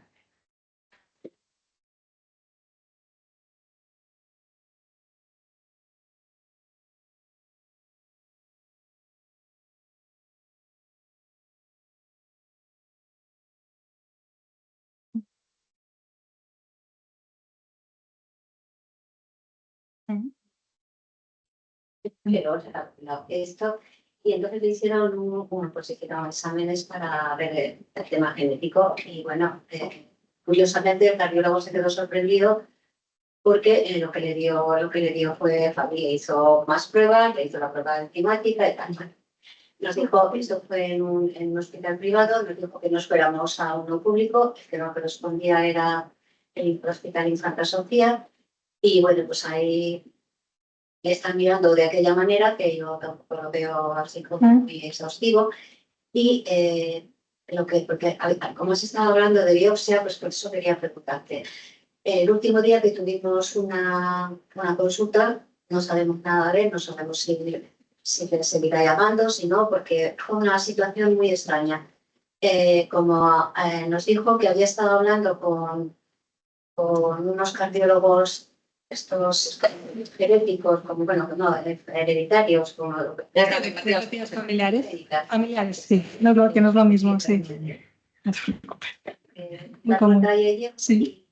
pero o sea, esto, y entonces le hicieron pues hicieron exámenes para ver el tema genético y bueno, curiosamente el cardiólogo se quedó sorprendido porque lo que le dio fue Fabry, hizo más pruebas, le hizo la prueba enzimática y tal. Bueno, nos dijo, esto fue en un hospital privado, nos dijo que nos fuéramos a uno público, el que no correspondía era el Hospital Infanta Sofía, y bueno, pues ahí están mirando de aquella manera, que yo tampoco lo veo así como muy exhaustivo, y porque como se estaba hablando de biopsia, pues por eso quería preguntarte. El último día que tuvimos una consulta, no sabemos nada de él, no sabemos si le seguirá llamando, si no, porque fue una situación muy extraña. Nos dijo que había estado hablando con unos cardiólogos, estos genéticos, como, bueno, no, hereditarios, como Cardiopatías familiares. Familiares, sí, que no es lo mismo, sí. Muy común. Sí.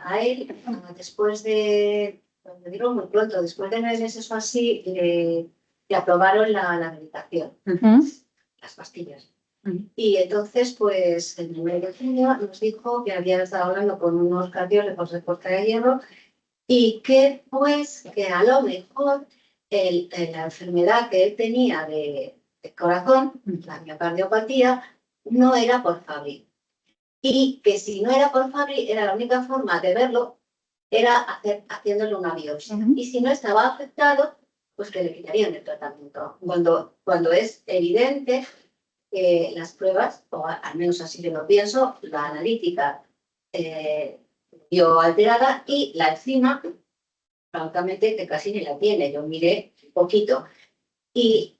A él, después de, me digo muy pronto, después de 9 meses o así, le aprobaron la medicación, las pastillas. Y entonces, pues, en el mes de junio nos dijo que había estado hablando con unos cardiólogos de Costa de Hierro y que, pues, que a lo mejor la enfermedad que él tenía de corazón, la miocardiopatía, no era por Fabry. Y que si no era por Fabry, era la única forma de verlo, era haciéndole una biopsia. Y si no estaba afectado, pues que le quitarían el tratamiento. Cuando es evidente que las pruebas, o al menos así yo lo pienso, la analítica dio alterada y la enzima, francamente, que casi ni la tiene. Yo miré poquito. Y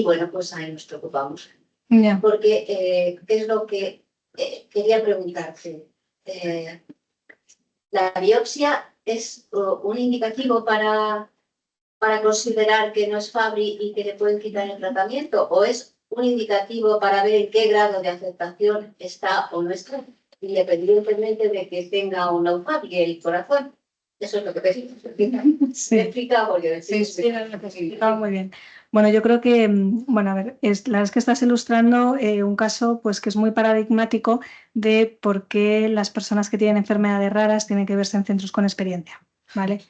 bueno, pues ahí nos preocupamos. Yeah. Porque, ¿qué es lo que quería preguntarte? ¿La biopsia es un indicativo para considerar que no es Fabry y que le pueden quitar el tratamiento? ¿O es un indicativo para ver en qué grado de aceptación está o no está, independientemente de que tenga o no Fabry el corazón? Eso es lo que te explica. Sí. ¿Me explica? Porque Sí, muy bien. Bueno, yo creo que, bueno, a ver, la verdad es que estás ilustrando un caso pues que es muy paradigmático de por qué las personas que tienen enfermedades raras tienen que verse en centros con experiencia, ¿vale?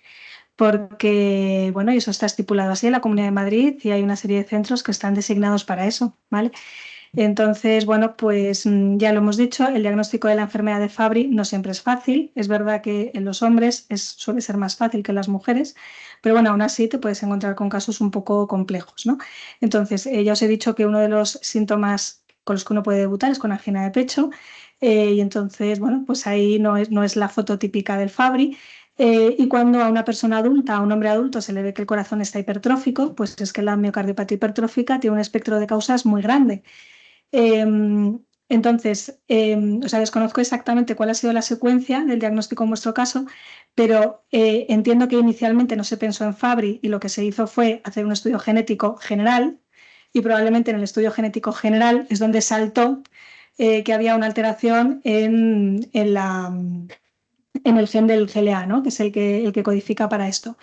Porque, bueno, y eso está estipulado así en la Comunidad de Madrid y hay una serie de centros que están designados para eso, ¿vale? Entonces, bueno, pues ya lo hemos dicho, el diagnóstico de la enfermedad de Fabry no siempre es fácil. Es verdad que en los hombres suele ser más fácil que en las mujeres, pero bueno, aún así te puedes encontrar con casos un poco complejos, ¿no? Entonces, ya os he dicho que uno de los síntomas con los que uno puede debutar es con angina de pecho y entonces, bueno, pues ahí no es la foto típica del Fabry. Y cuando a una persona adulta, a un hombre adulto, se le ve que el corazón está hipertrófico, pues es que la miocardiopatía hipertrófica tiene un espectro de causas muy grande. Entonces, o sea, desconozco exactamente cuál ha sido la secuencia del diagnóstico en vuestro caso, pero entiendo que inicialmente no se pensó en Fabry y lo que se hizo fue hacer un estudio genético general y probablemente en el estudio genético general es donde saltó que había una alteración en el gen del GLA, ¿no? Que es el que codifica para esto.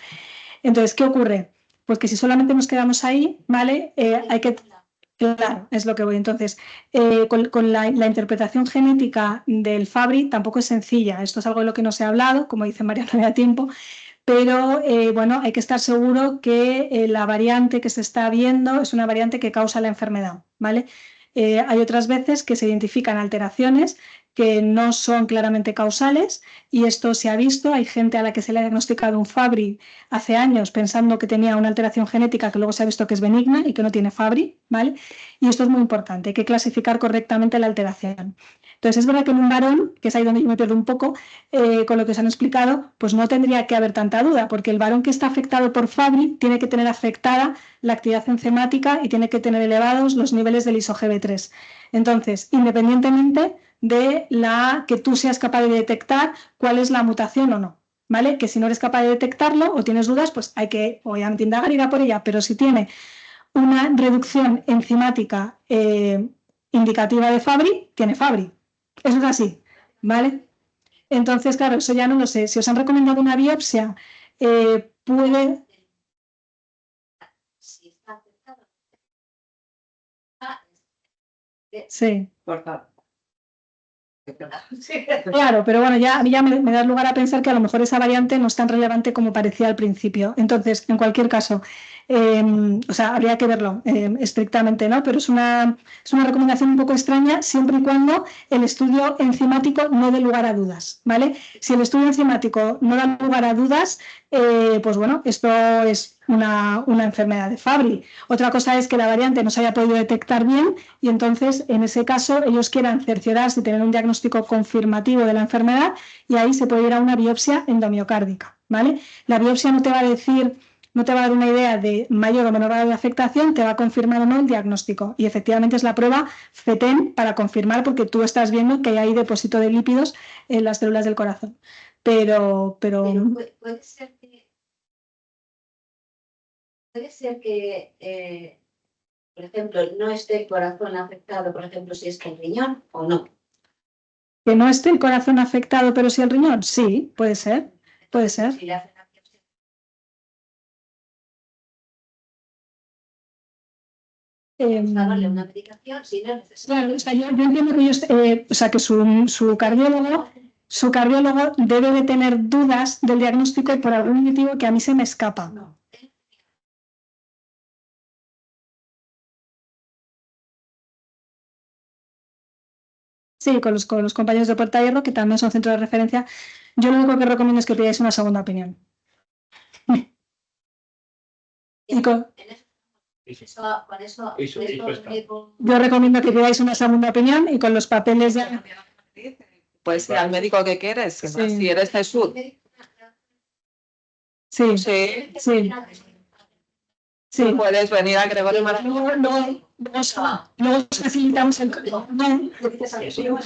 Entonces, ¿qué ocurre? Pues que si solamente nos quedamos ahí, ¿vale? Hay que... Claro, es lo que voy. Entonces, con la interpretación genética del Fabry tampoco es sencilla. Esto es algo de lo que no se ha hablado, como dice María, no me da tiempo, pero bueno, hay que estar seguro que la variante que se está viendo es una variante que causa la enfermedad, ¿vale? Hay otras veces que se identifican alteraciones que no son claramente causales y esto se ha visto. Hay gente a la que se le ha diagnosticado un Fabry hace años pensando que tenía una alteración genética que luego se ha visto que es benigna y que no tiene Fabry, ¿vale? Y esto es muy importante, hay que clasificar correctamente la alteración. Entonces, es verdad que en un varón, que es ahí donde yo me pierdo un poco, con lo que os han explicado, pues no tendría que haber tanta duda, porque el varón que está afectado por Fabry tiene que tener afectada la actividad enzimática y tiene que tener elevados los niveles del ISO-GB3. Entonces, independientemente de que tú seas capaz de detectar cuál es la mutación o no, ¿vale? Que si no eres capaz de detectarlo o tienes dudas, pues hay que obviamente indagar y ir a por ella, pero si tiene una reducción enzimática indicativa de Fabry, tiene Fabry. Eso es así, ¿vale? Entonces, claro, eso ya no lo sé. Si os han recomendado una biopsia, puede... Sí. Por favor. Claro, pero bueno, ya me da lugar a pensar que a lo mejor esa variante no es tan relevante como parecía al principio. Entonces, en cualquier caso, o sea, habría que verlo estrictamente, ¿no? Pero es una recomendación un poco extraña siempre y cuando el estudio enzimático no dé lugar a dudas, ¿vale? Si el estudio enzimático no da lugar a dudas, pues bueno, esto es una enfermedad de Fabry. Otra cosa es que la variante no se haya podido detectar bien y entonces, en ese caso, ellos quieran cerciorarse y tener un diagnóstico confirmativo de la enfermedad y ahí se puede ir a una biopsia endomiocárdica, ¿vale? La biopsia no te va a decir, no te va a dar una idea de mayor o menor grado de afectación, te va a confirmar o no el diagnóstico. Y efectivamente es la prueba FETEN para confirmar porque tú estás viendo que hay depósito de lípidos en las células del corazón. Pero puede ser que por ejemplo, no esté el corazón afectado, por ejemplo, si es el riñón o no. ¿Que no esté el corazón afectado, pero sí el riñón? Sí, puede ser, puede ser. Si le hacen la biopsia, darle una medicación si no es necesario. Claro, o sea, yo entiendo que ellos, o sea, que su cardiólogo debe de tener dudas del diagnóstico por algún motivo que a mí se me escapa. No. Sí, con los compañeros de Puerta Hierro, que también son centros de referencia. Yo lo único que recomiendo es que pidáis una segunda opinión. Y Con eso yo recomiendo que pidáis una segunda opinión y con los papeles ya. Pues ir al médico que quieres, que Sí. más si eres Jesús. Sí, Sí, sí, sí. puedes venir a Gregorio Marañón. Luego os facilitamos el.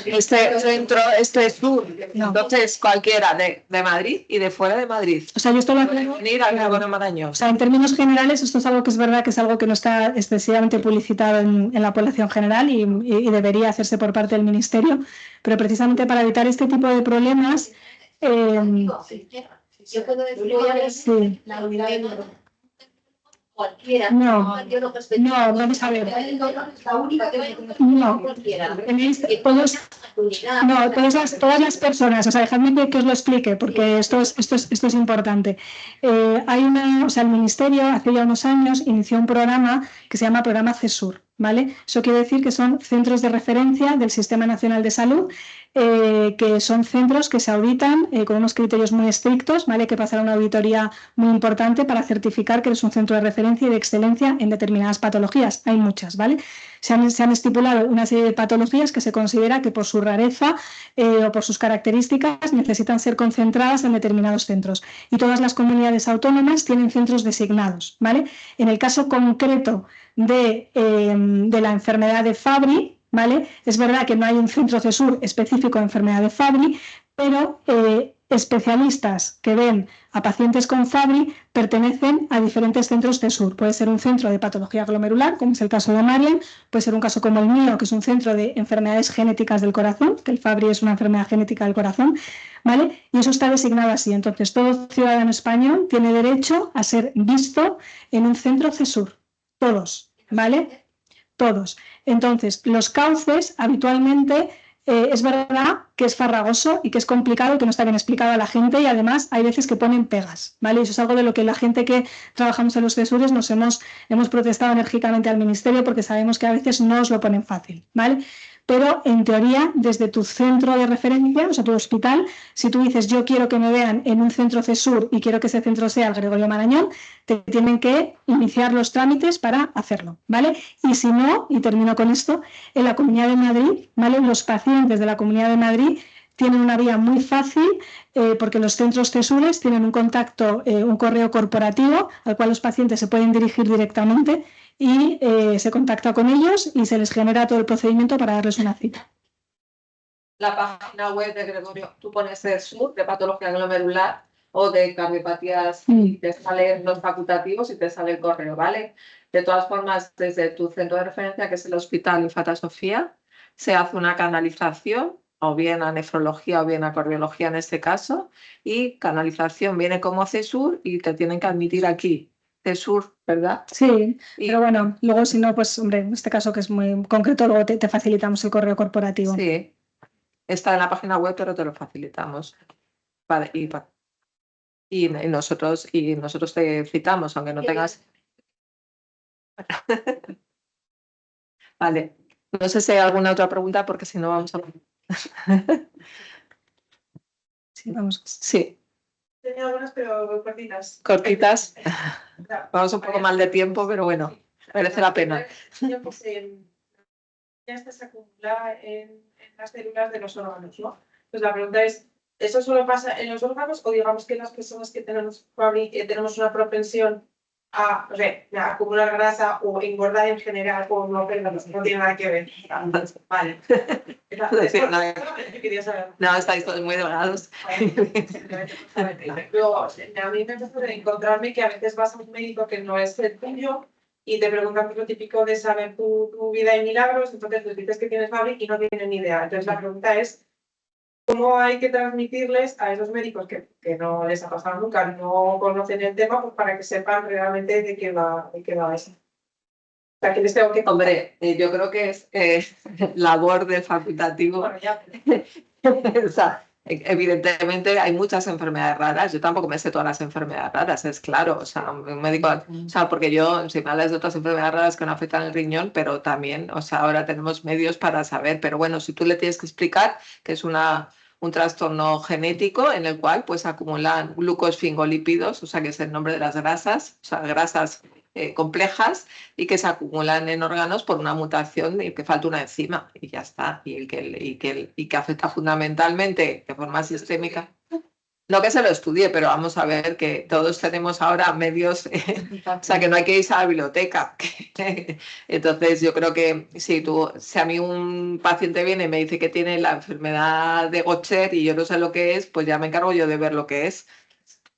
Este centro, este es sur. No. Entonces, cualquiera de Madrid y de fuera de Madrid. O sea, yo esto lo Puede aclaro. venir a Gregorio Marañón. O sea, en términos generales, esto es algo que es verdad que es algo que no está excesivamente publicitado en la población general y debería hacerse por parte del Ministerio, pero precisamente para evitar este tipo de problemas. Yo puedo decir Sí. la unidad de cualquiera. No, vamos a ver. La única que No. cualquiera. Todas las personas, o sea, dejadme que os lo explique, porque esto es importante. O sea, el Ministerio hace ya unos años inició un programa que se llama Programa CESUR, ¿vale? Eso quiere decir que son centros de referencia del Sistema Nacional de Salud, que son centros que se auditan con unos criterios muy estrictos, ¿vale? Que pasará una auditoría muy importante para certificar que es un centro de referencia y de excelencia en determinadas patologías. Hay muchas, ¿vale? Se han estipulado una serie de patologías que se considera que por su rareza o por sus características necesitan ser concentradas en determinados centros. Y todas las comunidades autónomas tienen centros designados, ¿vale? En el caso concreto de la enfermedad de Fabry, ¿vale? Es verdad que no hay un centro CESUR específico de enfermedad de Fabry, pero especialistas que ven a pacientes con Fabry pertenecen a diferentes centros CESUR. Puede ser un centro de patología glomerular, como es el caso de Marian, puede ser un caso como el mío, que es un centro de enfermedades genéticas del corazón, que el Fabry es una enfermedad genética del corazón, ¿vale? Y eso está designado así. Entonces, todo ciudadano español tiene derecho a ser visto en un centro CESUR. Todos, ¿vale? Todos. Entonces, los cauces habitualmente es verdad que es farragoso y que es complicado, que no está bien explicado a la gente y además hay veces que ponen pegas, ¿vale? Y eso es algo de lo que la gente que trabajamos en los CESURes hemos protestado enérgicamente al Ministerio porque sabemos que a veces no os lo ponen fácil, ¿vale? Pero en teoría, desde tu centro de referencia, o sea, tu hospital, si tú dices yo quiero que me vean en un centro CESUR y quiero que ese centro sea el Gregorio Marañón, te tienen que iniciar los trámites para hacerlo, ¿vale? Y si no, y termino con esto, en la Comunidad de Madrid, ¿vale? Los pacientes de la Comunidad de Madrid tienen una vía muy fácil porque los centros CESURes tienen un contacto, un correo corporativo al cual los pacientes se pueden dirigir directamente y se contacta con ellos y se les genera todo el procedimiento para darles una cita. La página web de Gregorio, tú pones CESUR de patología glomerular o de cardiopatías y te salen los facultativos y te sale el correo, ¿vale? De todas formas, desde tu centro de referencia, que es el Hospital Infanta Sofía, se hace una canalización, o bien a nefrología o bien a cardiología en este caso, y canalización viene como CESUR y te tienen que admitir aquí. de sur, ¿verdad? Sí, Y- pero bueno, luego si no, pues hombre, en este caso que es muy concreto, luego te facilitamos el correo corporativo. Sí, está en la página web, pero te lo facilitamos. Vale, y nosotros te citamos, aunque no tengas. Vale. No sé si hay alguna otra pregunta, porque si no vamos a. Sí, vamos. Sí, Tenía algunas, pero cortitas. cortitas. Ya. Vamos un poco mal de tiempo, pero bueno, merece la pena. Yo que sé, ya esta se acumula en las células de los órganos, ¿no? Pues la pregunta es, ¿eso solo pasa en los órganos o digamos que las personas que tenemos una propensión a, o sea, a acumular grasa o engordar en general o no, pero no tiene nada que ver? Vale. Sí, Quería saber. no, estáis todos muy delgados. Luego, a mí me empezó a encontrarme que a veces vas a un médico que no es el tuyo y te preguntan por lo típico de saber tu vida y milagros, entonces les dices que tienes Fabry y no tienen ni idea. Entonces la pregunta es, ¿cómo hay que transmitirles a esos médicos que no les ha pasado nunca, no conocen el tema, pues para que sepan realmente de qué va eso? O sea, que les tengo que contar. Hombre, yo creo que es labor del facultativo. Bueno, ya. O sea, evidentemente hay muchas enfermedades raras. Yo tampoco me sé todas las enfermedades raras, es claro. O sea, un médico, o sea, porque yo, si me hablas de otras enfermedades raras que no afectan el riñón, pero también, o sea, ahora tenemos medios para saber. Pero bueno, si tú le tienes que explicar que es un trastorno genético en el cual pues acumulan glucosfingolípidos, o sea, que es el nombre de las grasas, o sea, grasas complejas y que se acumulan en órganos por una mutación y que falta una enzima y ya está. Y que afecta fundamentalmente de forma sistémica. No que se lo estudie, pero vamos a ver que todos tenemos ahora medios, o sea que no hay que irse a la biblioteca. Entonces yo creo que si a mí un paciente viene y me dice que tiene la enfermedad de Gaucher y yo no sé lo que es, pues ya me encargo yo de ver lo que es.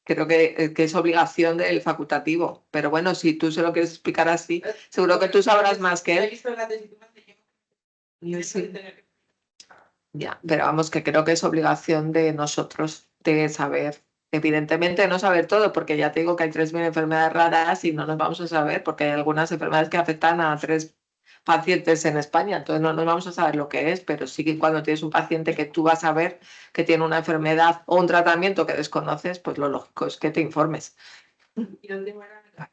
Creo que es obligación del facultativo, pero bueno, si tú se lo quieres explicar así, seguro que tú sabrás más que He él. visto la tesitura de Sí. Ya, pero vamos, que creo que es obligación de nosotros de saber, evidentemente no saber todo, porque ya te digo que hay 3.000 enfermedades raras y no nos vamos a saber, porque hay algunas enfermedades que afectan a 3 pacientes en España, entonces no nos vamos a saber lo que es, pero sí que cuando tienes un paciente que tú vas a ver que tiene una enfermedad o un tratamiento que desconoces, pues lo lógico es que te informes. Y el tema era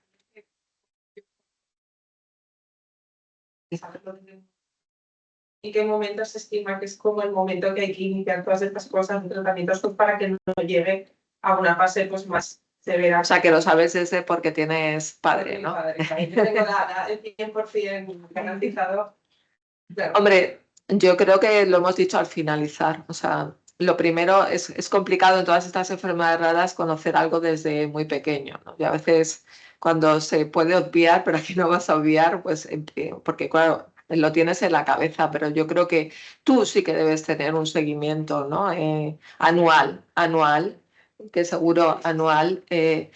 ¿en qué momento se estima que es como el momento que hay que iniciar todas estas cosas de tratamientos pues, para que no llegue a una fase pues, más severa? O sea, que lo sabes ese porque tienes padre, ¿no? Yo tengo el 100% garantizado. Claro. Hombre, yo creo que lo hemos dicho al finalizar. O sea, lo primero es complicado en todas estas enfermedades raras conocer algo desde muy pequeño, ¿no? Y a veces cuando se puede obviar, pero aquí no vas a obviar, pues porque claro, lo tienes en la cabeza, pero yo creo que tú sí que debes tener un seguimiento, ¿no? Anual, que seguro anual. El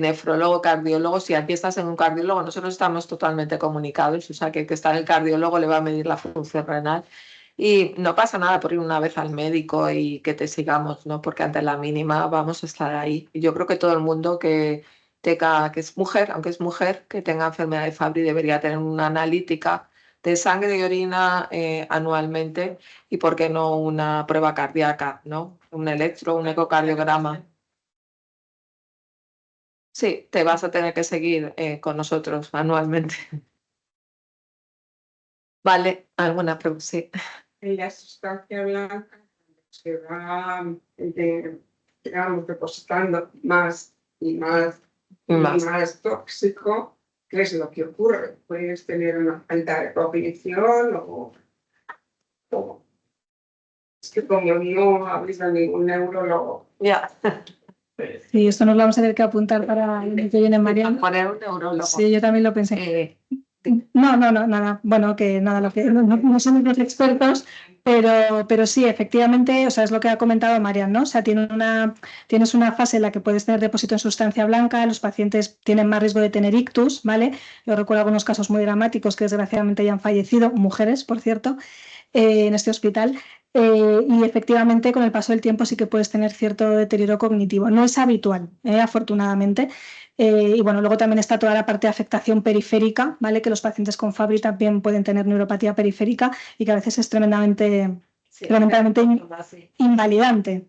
nefrólogo, cardiólogo, si aquí estás en un cardiólogo, nosotros estamos totalmente comunicados, o sea, que está en el cardiólogo le va a medir la función renal y no pasa nada por ir una vez al médico y que te sigamos, ¿no? Porque ante la mínima vamos a estar ahí. Y yo creo que todo el mundo que es mujer, aunque es mujer, que tenga enfermedad de Fabry debería tener una analítica de sangre y orina anualmente y, ¿por qué no, una prueba cardíaca, ¿no? Un un ecocardiograma. Sí, te vas a tener que seguir con nosotros anualmente. Vale, alguna pregunta. Sí. La sustancia blanca se va, digamos, depositando más y más y más tóxico. ¿Qué es lo que ocurre? Puedes tener una falta de cognición o es que como no habéis a ningún neurólogo. Ya. Sí, esto nos lo vamos a tener que apuntar para el año que viene, Mariana. Poner un neurólogo. Sí, yo también lo pensé. No, nada. Bueno, que nada, no somos los expertos, pero sí, efectivamente, o sea, es lo que ha comentado Marian, ¿no? O sea, tienes una fase en la que puedes tener depósito en sustancia blanca, los pacientes tienen más riesgo de tener ictus, ¿vale? Yo recuerdo algunos casos muy dramáticos que desgraciadamente ya han fallecido, mujeres, por cierto. en este hospital. Y efectivamente con el paso del tiempo sí que puedes tener cierto deterioro cognitivo. No es habitual, afortunadamente. Y bueno, luego también está toda la parte de afectación periférica, ¿vale? Que los pacientes con Fabry también pueden tener neuropatía periférica y que a veces es tremendamente invalidante.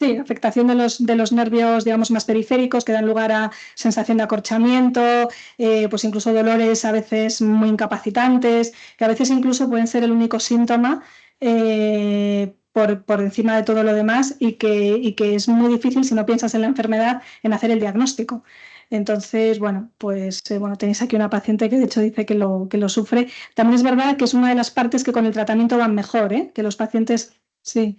Sí, afectación de los nervios, digamos, más periféricos que dan lugar a sensación de acorchamiento, pues incluso dolores a veces muy incapacitantes, que a veces incluso pueden ser el único síntoma por encima de todo lo demás y que es muy difícil, si no piensas en la enfermedad, en hacer el diagnóstico. Entonces, bueno, pues tenéis aquí una paciente que de hecho dice que lo sufre. También es verdad que es una de las partes que con el tratamiento van mejor, que los pacientes, sí.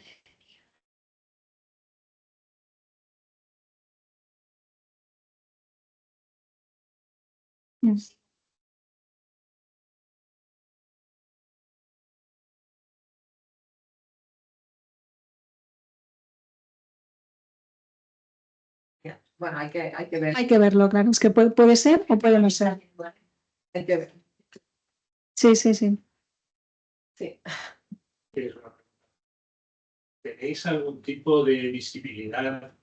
Bueno, hay que ver. Hay que verlo, claro. Es que puede ser o puede no ser. Hay que ver. Sí, sí, sí. Sí. ¿Tenéis algún tipo de visibilidad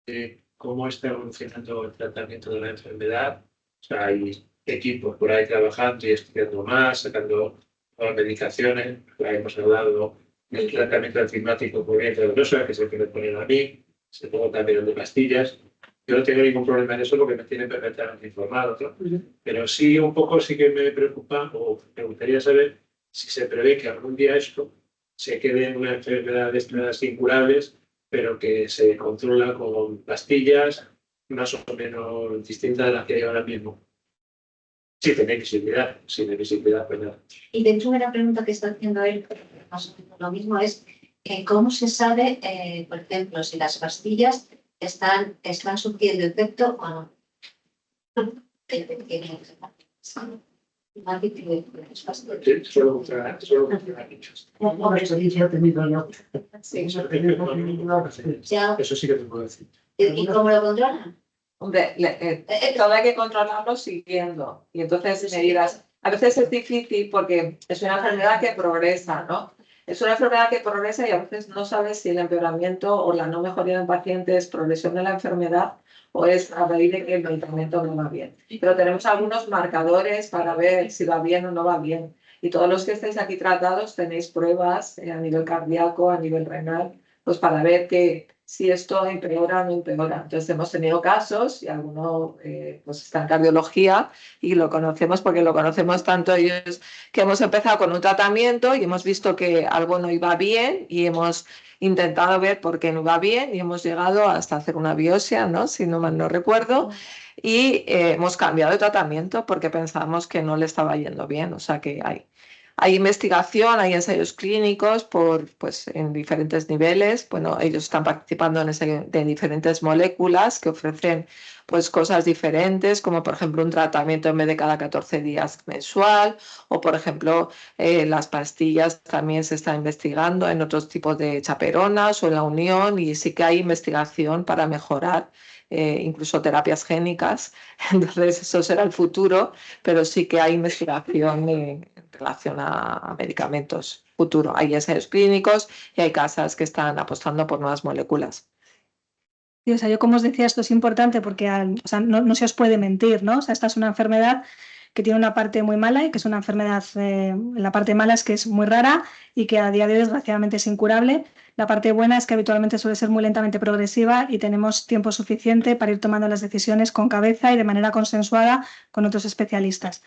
de cómo está evolucionando el tratamiento de la enfermedad? O sea, hay equipos por ahí trabajando y estudiando más, sacando nuevas medicaciones. Ahí hemos hablado del tratamiento enzimático por vía intravenosa, que es el que me ponen a mí. Se pongo también el de pastillas. Yo no tengo ningún problema en eso porque me tiene perfectamente informado, ¿no? Pero sí, un poco sí que me preocupa o me gustaría saber si se prevé que algún día esto se quede en una enfermedad de estas incurables, pero que se controla con pastillas más o menos distintas de las que hay ahora mismo. Sí, tenéis visibilidad, pues nada. Y de hecho, una pregunta que está haciendo él, más o menos lo mismo, es ¿cómo se sabe, por ejemplo, si las pastillas están surtiendo efecto o no? Sí, solo contra nichos. Eso sí que te puedo decir. ¿Y cómo lo controlan? Hombre, todo hay que controlarlo siguiendo. Y entonces me dirás, a veces es difícil porque es una enfermedad que progresa, ¿no? Es una enfermedad que progresa y a veces no sabes si el empeoramiento o la no mejoría en paciente es progresión de la enfermedad o es a raíz de que el medicamento no va bien. Pero tenemos algunos marcadores para ver si va bien o no va bien. Y todos los que estáis aquí tratados tenéis pruebas a nivel cardíaco, a nivel renal, pues para ver si esto empeora o no empeora. Entonces hemos tenido casos y alguno pues está en cardiología y lo conocemos porque lo conocemos tanto ellos que hemos empezado con un tratamiento y hemos visto que algo no iba bien y hemos intentado ver por qué no iba bien y hemos llegado hasta hacer una biopsia, ¿no? Si no mal no recuerdo, y hemos cambiado de tratamiento porque pensábamos que no le estaba yendo bien, o sea que hay investigación, hay ensayos clínicos pues, en diferentes niveles. Bueno, ellos están participando de diferentes moléculas que ofrecen pues, cosas diferentes, como por ejemplo un tratamiento en vez de cada 14 días mensual, o por ejemplo las pastillas también se está investigando en otros tipos de chaperonas o en la unión, y sí que hay investigación para mejorar. Incluso terapias génicas, entonces eso será el futuro, pero sí que hay investigación en relación a medicamentos futuro. Hay ensayos clínicos y hay casas que están apostando por nuevas moléculas. Sí, o sea, yo como os decía, esto es importante porque o sea, no se os puede mentir, ¿no? O sea, esta es una enfermedad que tiene una parte muy mala y que es una enfermedad, la parte mala es que es muy rara y que a día de hoy desgraciadamente es incurable. La parte buena es que habitualmente suele ser muy lentamente progresiva y tenemos tiempo suficiente para ir tomando las decisiones con cabeza y de manera consensuada con otros especialistas.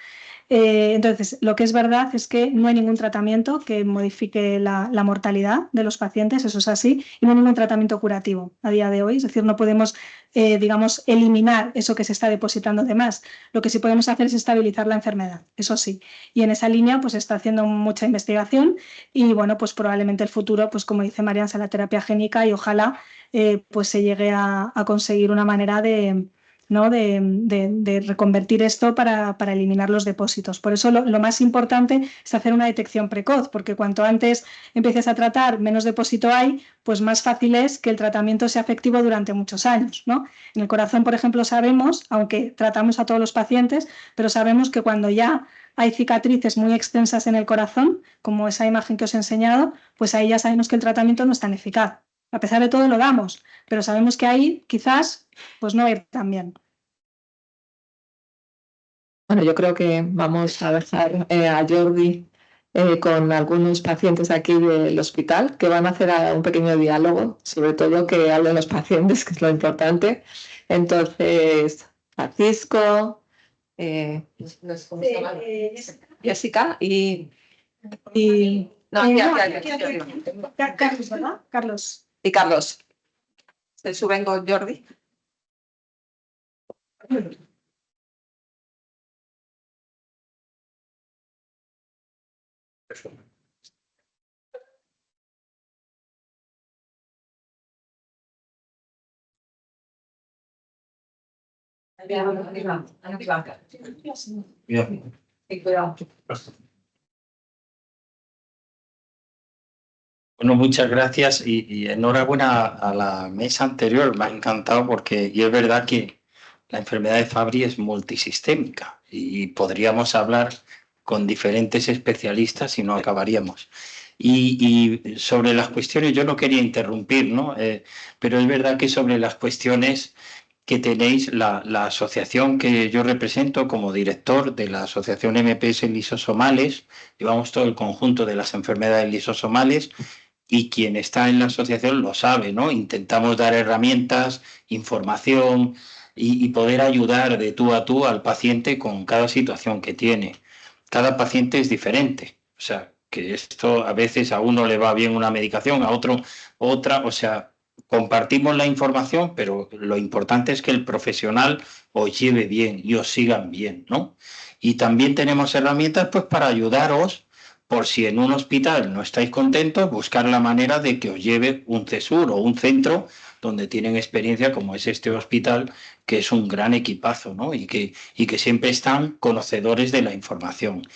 Entonces, lo que es verdad es que no hay ningún tratamiento que modifique la mortalidad de los pacientes, eso es así, y no hay ningún tratamiento curativo a día de hoy. Es decir, no podemos, digamos, eliminar eso que se está depositando de más. Lo que sí podemos hacer es estabilizar la enfermedad, eso sí. Y en esa línea, pues se está haciendo mucha investigación y, bueno, pues probablemente el futuro, pues como dice Marian, sea la terapia génica y ojalá pues se llegue a conseguir una manera de ¿no? de reconvertir esto para eliminar los depósitos. Por eso lo más importante es hacer una detección precoz, porque cuanto antes empieces a tratar, menos depósito hay, pues más fácil es que el tratamiento sea efectivo durante muchos años, ¿no? En el corazón, por ejemplo, sabemos, aunque tratamos a todos los pacientes, pero sabemos que cuando ya hay cicatrices muy extensas en el corazón, como esa imagen que os he enseñado, pues ahí ya sabemos que el tratamiento no es tan eficaz. A pesar de todo lo damos, pero sabemos que ahí quizás pues no va a ir tan bien. Bueno, yo creo que vamos a dejar a Jordi con algunos pacientes aquí del hospital que van a hacer un pequeño diálogo, sobre todo que hablen los pacientes, que es lo importante. Entonces, Francisco, ¿Cómo se llama? Jessica y no, Carlos, ¿verdad? Carlos. Y Carlos. Se suben con Jordi. Bueno, muchas gracias y enhorabuena a la mesa anterior. Me ha encantado porque y es verdad que la enfermedad de Fabry es multisistémica y podríamos hablar con diferentes especialistas y no acabaríamos. Y sobre las cuestiones, yo no quería interrumpir, ¿no? Pero es verdad que sobre las cuestiones que tenéis, la asociación que yo represento como director de la asociación MPS lisosomales, llevamos todo el conjunto de las enfermedades lisosomales y quien está en la asociación lo sabe, ¿no? Intentamos dar herramientas, información y poder ayudar de tú a tú al paciente con cada situación que tiene. Cada paciente es diferente, o sea, que esto a veces a uno le va bien una medicación, a otro otra, o sea, compartimos la información, pero lo importante es que el profesional os lleve bien y os sigan bien, ¿no? Y también tenemos herramientas pues para ayudaros por si en un hospital no estáis contentos, buscar la manera de que os lleve un CESUR o un centro donde tienen experiencia como es este hospital, que es un gran equipazo, ¿no? Y que siempre están conocedores de la información.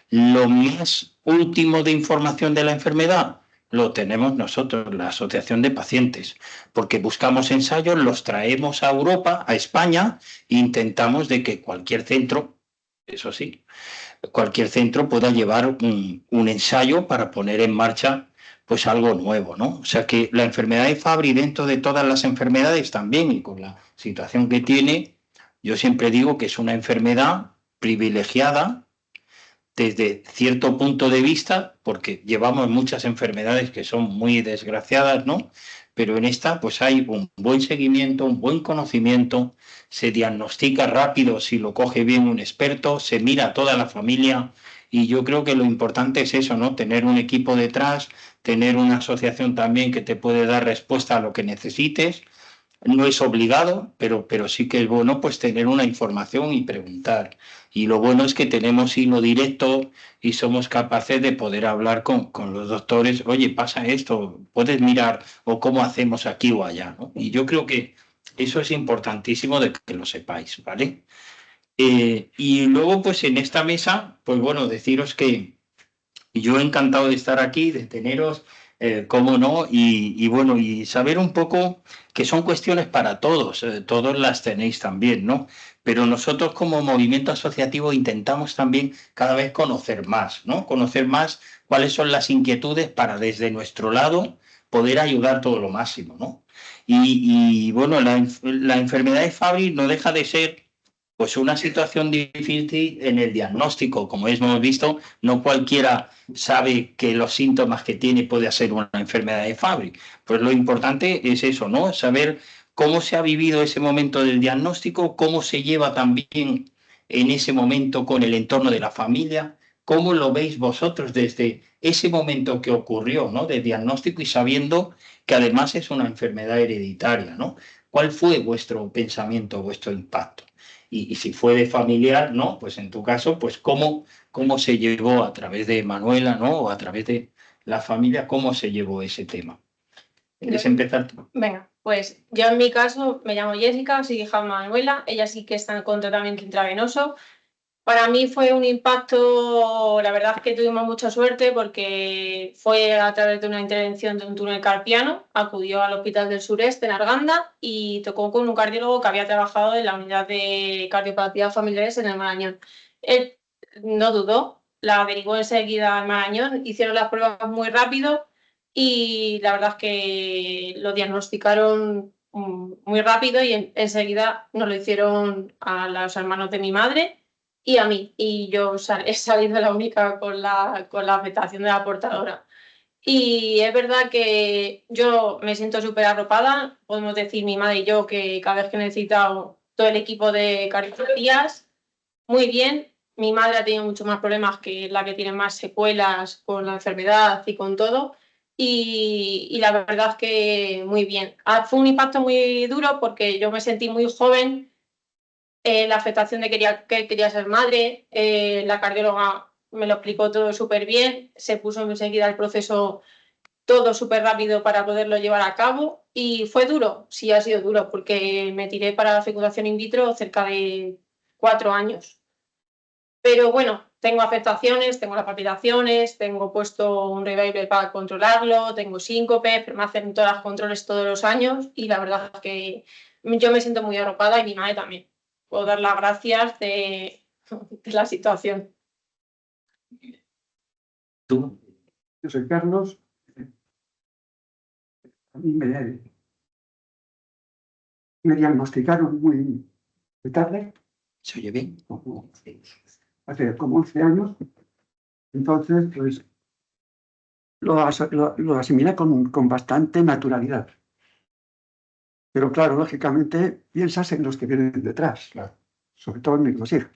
Lo más último de información de la enfermedad lo tenemos nosotros, la Asociación de Pacientes, porque buscamos ensayos, los traemos a Europa, a España, e intentamos de que cualquier centro, eso sí, cualquier centro pueda llevar un ensayo para poner en marcha pues algo nuevo, ¿no? O sea que la enfermedad de Fabry dentro de todas las enfermedades también y con la situación que tiene, yo siempre digo que es una enfermedad privilegiada desde cierto punto de vista, porque llevamos muchas enfermedades que son muy desgraciadas, ¿no? Pero en esta pues hay un buen seguimiento, un buen conocimiento, se diagnostica rápido si lo coge bien un experto, se mira a toda la familia y yo creo que lo importante es eso, ¿no? Tener un equipo detrás, tener una asociación también que te puede dar respuesta a lo que necesites. No es obligado, pero sí que es bueno pues tener una información y preguntar. Y lo bueno es que tenemos hilo directo y somos capaces de poder hablar con los doctores, oye, pasa esto, puedes mirar o cómo hacemos aquí o allá, ¿no? Y yo creo que eso es importantísimo de que lo sepáis, ¿vale? Y luego pues en esta mesa, pues bueno, deciros que yo encantado de estar aquí, de teneros, cómo no, y bueno, y saber un poco que son cuestiones para todos, todos las tenéis también, ¿no? Pero nosotros como movimiento asociativo intentamos también cada vez conocer más, ¿no? Conocer más cuáles son las inquietudes para desde nuestro lado poder ayudar todo lo máximo, ¿no? Y bueno, la enfermedad de Fabry no deja de ser pues una situación difícil en el diagnóstico. Como hemos visto, no cualquiera sabe que los síntomas que tiene puede ser una enfermedad de Fabry. Pues lo importante es eso, ¿no? Saber cómo se ha vivido ese momento del diagnóstico, cómo se lleva también en ese momento con el entorno de la familia, cómo lo veis vosotros desde ese momento que ocurrió, ¿no? De diagnóstico y sabiendo que además es una enfermedad hereditaria, ¿no? ¿Cuál fue vuestro pensamiento, vuestro impacto? Y si fue de familiar, ¿no? Pues en tu caso, pues cómo se llevó a través de Manuela, ¿no? O a través de la familia, cómo se llevó ese tema. ¿Quieres empezar tú? Venga, Pues yo en mi caso me llamo Jessica, soy hija de Manuela, ella sí que está con tratamiento intravenoso. Para mí fue un impacto, la verdad es que tuvimos mucha suerte porque fue a través de una intervención de un túnel carpiano, acudió al Hospital del Sureste en Arganda y tocó con un cardiólogo que había trabajado en la unidad de cardiopatía familiares en el Marañón. Él no dudó, la averiguó enseguida al Marañón, hicieron las pruebas muy rápido y la verdad es que lo diagnosticaron muy rápido y enseguida nos lo hicieron a los hermanos de mi madre y a mí. Y yo he salido la única con la afectación de la portadora. Y es verdad que yo me siento súper arropada, podemos decir mi madre y yo que cada vez que he necesitado todo el equipo de cardiopatías, muy bien. Mi madre ha tenido muchos más problemas, que es la que tiene más secuelas con la enfermedad y con todo. Y la verdad es que muy bien. Fue un impacto muy duro porque yo me sentí muy joven, la afectación de que quería ser madre, la cardióloga me lo explicó todo súper bien, se puso enseguida el proceso todo súper rápido para poderlo llevar a cabo y fue duro, sí ha sido duro, porque me tiré para la fecundación in vitro cerca de 4 años. Pero bueno, tengo afectaciones, tengo las palpitaciones, tengo puesto un reviver para controlarlo, tengo síncope, pero me hacen todos los controles todos los años y la verdad es que yo me siento muy arropada y mi madre también. Puedo dar las gracias de la situación. ¿Tú? Yo soy Carlos. A mí me diagnosticaron muy tarde. ¿Se oye bien? Hace como 11 años. Entonces, pues, lo asimilé con bastante naturalidad. Pero claro, lógicamente, piensas en los que vienen detrás, sobre todo en mi hija.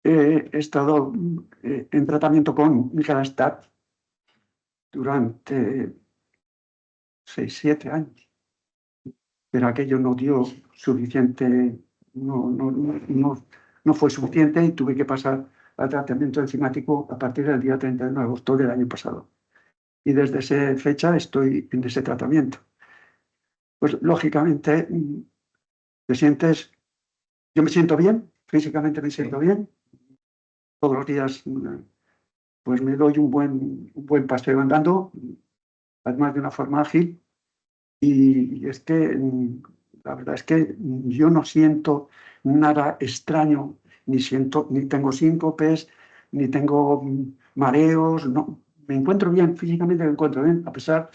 He estado en tratamiento con Micalastat durante 6-7 años, pero aquello no dio suficiente, no fue suficiente y tuve que pasar al tratamiento enzimático a partir del día 31 de agosto del año pasado. Y desde esa fecha estoy en ese tratamiento. Pues lógicamente yo me siento bien, físicamente me siento bien. Todos los días pues me doy un buen paseo andando, además de una forma ágil. Y es que la verdad es que yo no siento nada extraño, ni tengo síncopes, ni tengo mareos, no. Me encuentro bien, físicamente me encuentro bien, a pesar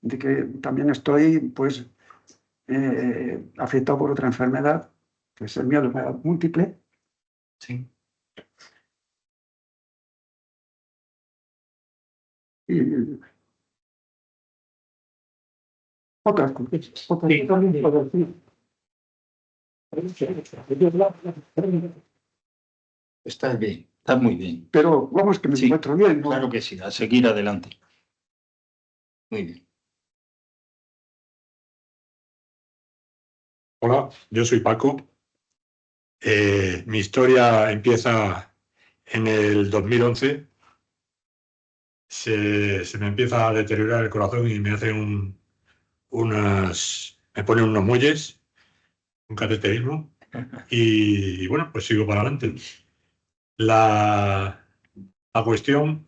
de que también estoy pues afectado por otra enfermedad, que es el mieloma múltiple. Sí. Y otras cosas también puedo decir. Estás bien, estás muy bien. Pero vamos, que me encuentro bien, ¿no? Claro que sí, a seguir adelante. Muy bien. Hola, yo soy Paco. Mi historia empieza en el 2011. Se me empieza a deteriorar el corazón y me hacen me ponen unos muelles, un cateterismo, y bueno, pues sigo para adelante. La cuestión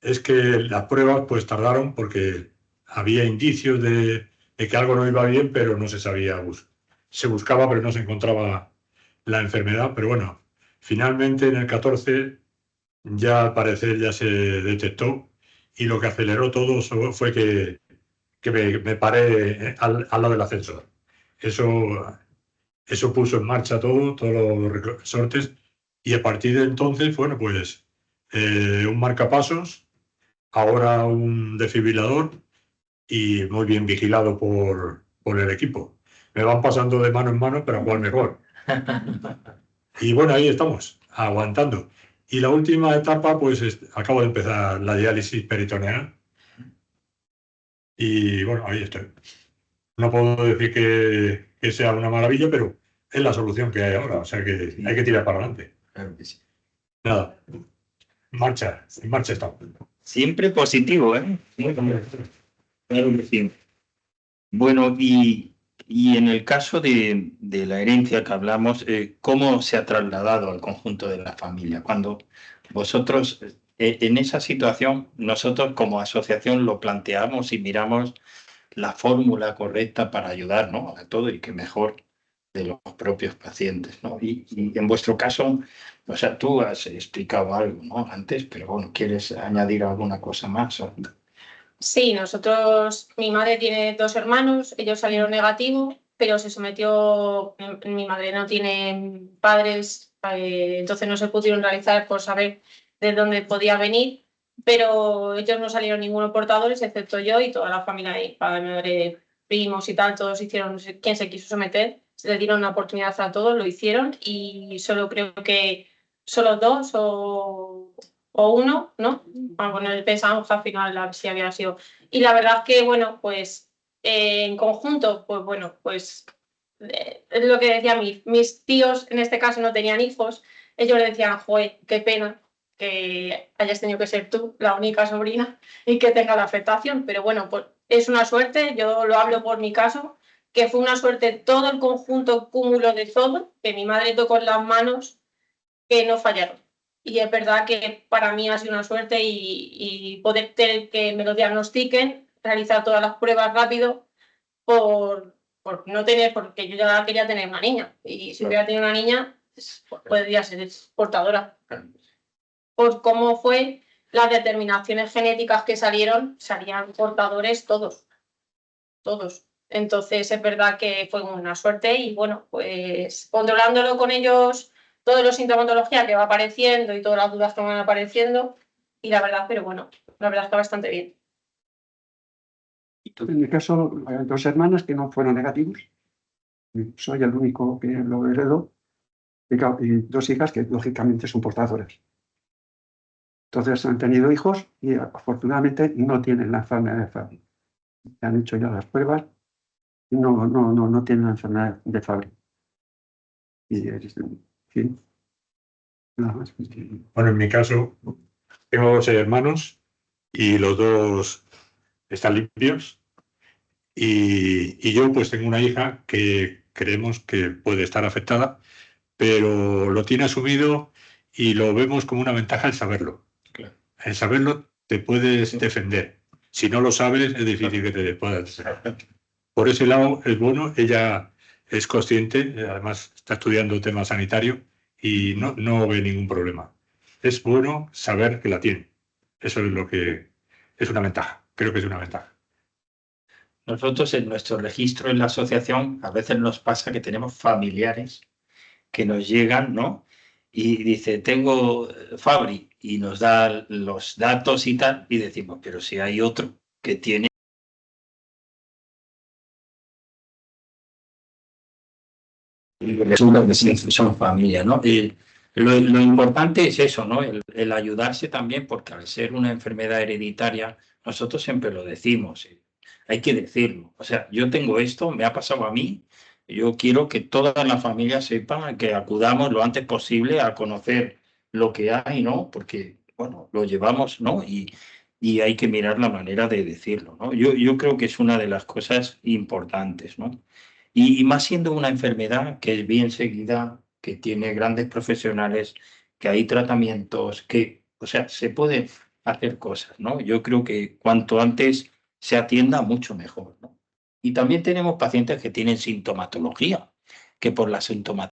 es que las pruebas pues tardaron porque había indicios de que algo no iba bien, pero no se sabía. Se buscaba, pero no se encontraba la enfermedad. Pero bueno, finalmente en el 14 ya al parecer ya se detectó y lo que aceleró todo fue que me paré al lado del ascensor. Eso puso en marcha todos los resortes y a partir de entonces, bueno, pues un marcapasos, ahora un desfibrilador y muy bien vigilado por el equipo. Me van pasando de mano en mano, pero a cuál mejor. Y bueno, ahí estamos, aguantando. Y la última etapa, pues acabo de empezar la diálisis peritoneal. Y bueno, ahí estoy. No puedo decir que sea una maravilla, pero es la solución que hay ahora. O sea que hay que tirar para adelante. Claro que sí. Nada, en marcha estamos. Siempre positivo, ¿eh? Muy bien. Claro que sí. Bueno, y en el caso de la herencia que hablamos, ¿cómo se ha trasladado al conjunto de la familia? Cuando vosotros, en esa situación, nosotros como asociación lo planteamos y miramos la fórmula correcta para ayudar, ¿no?, a todo y que mejor de los propios pacientes, ¿no? Y en vuestro caso, o sea, tú has explicado algo, ¿no?, antes, pero bueno, ¿quieres añadir alguna cosa más? Sí, nosotros, mi madre tiene 2 hermanos, ellos salieron negativos, pero se sometió, mi madre no tiene padres, entonces no se pudieron realizar por saber de dónde podía venir, pero ellos no salieron ninguno portadores, excepto yo y toda la familia de padre, madre, primos y tal, todos hicieron, quien se quiso someter, se le dieron una oportunidad a todos, lo hicieron y solo creo que solo 2 o 1, ¿no? Bueno, pensábamos que al final sí había sido. Y la verdad que, bueno, pues en conjunto, pues bueno, pues es lo que decía mis tíos, en este caso no tenían hijos, ellos le decían, joder, qué pena que hayas tenido que ser tú la única sobrina y que tenga la afectación, pero bueno, pues es una suerte, yo lo hablo por mi caso, que fue una suerte todo el conjunto, cúmulo de todo, que mi madre tocó en las manos, que no fallaron. Y es verdad que para mí ha sido una suerte y poder tener que me lo diagnostiquen, realizar todas las pruebas rápido por no tener, porque yo ya quería tener una niña. Y si hubiera tenido una niña, pues, podría ser portadora. Por cómo fue las determinaciones genéticas que salieron portadores todos. Todos. Entonces es verdad que fue una suerte y bueno, pues controlándolo con ellos, toda la sintomatología que va apareciendo y todas las dudas que van apareciendo y la verdad, pero bueno, la verdad está bastante bien. En mi caso, hay 2 hermanas que no fueron negativos. Soy el único que lo heredó. Y 2 hijas que lógicamente son portadoras. Entonces han tenido hijos y afortunadamente no tienen la enfermedad de Fabry. Han hecho ya las pruebas y no tienen la enfermedad de Fabry. Y en fin, nada más. Bueno, en mi caso, tengo 2 hermanos y los 2 están limpios. Y yo pues tengo una hija que creemos que puede estar afectada, pero lo tiene asumido y lo vemos como una ventaja el saberlo. Claro. El saberlo te puedes defender. Si no lo sabes, es difícil que te puedas defender. Por ese lado es bueno, ella es consciente, además está estudiando temas sanitarios y no ve ningún problema. Es bueno saber que la tiene. Eso es lo que es una ventaja. Creo que es una ventaja. Nosotros en nuestro registro en la asociación a veces nos pasa que tenemos familiares que nos llegan, ¿no? Y dice, tengo Fabry y nos da los datos y tal, y decimos, pero si hay otro que tiene... Y resulta que sí, son familia, ¿no? Lo importante es eso, ¿no? El ayudarse también, porque al ser una enfermedad hereditaria, nosotros siempre lo decimos, hay que decirlo. O sea, yo tengo esto, me ha pasado a mí, yo quiero que toda la familia sepa que acudamos lo antes posible a conocer lo que hay, ¿no? Porque, bueno, lo llevamos, ¿no? Y hay que mirar la manera de decirlo, ¿no? Yo creo que es una de las cosas importantes, ¿no? Y más siendo una enfermedad que es bien seguida, que tiene grandes profesionales, que hay tratamientos, que, o sea, se pueden hacer cosas, ¿no? Yo creo que cuanto antes se atienda, mucho mejor, ¿no? Y también tenemos pacientes que tienen sintomatología, que por la sintomatología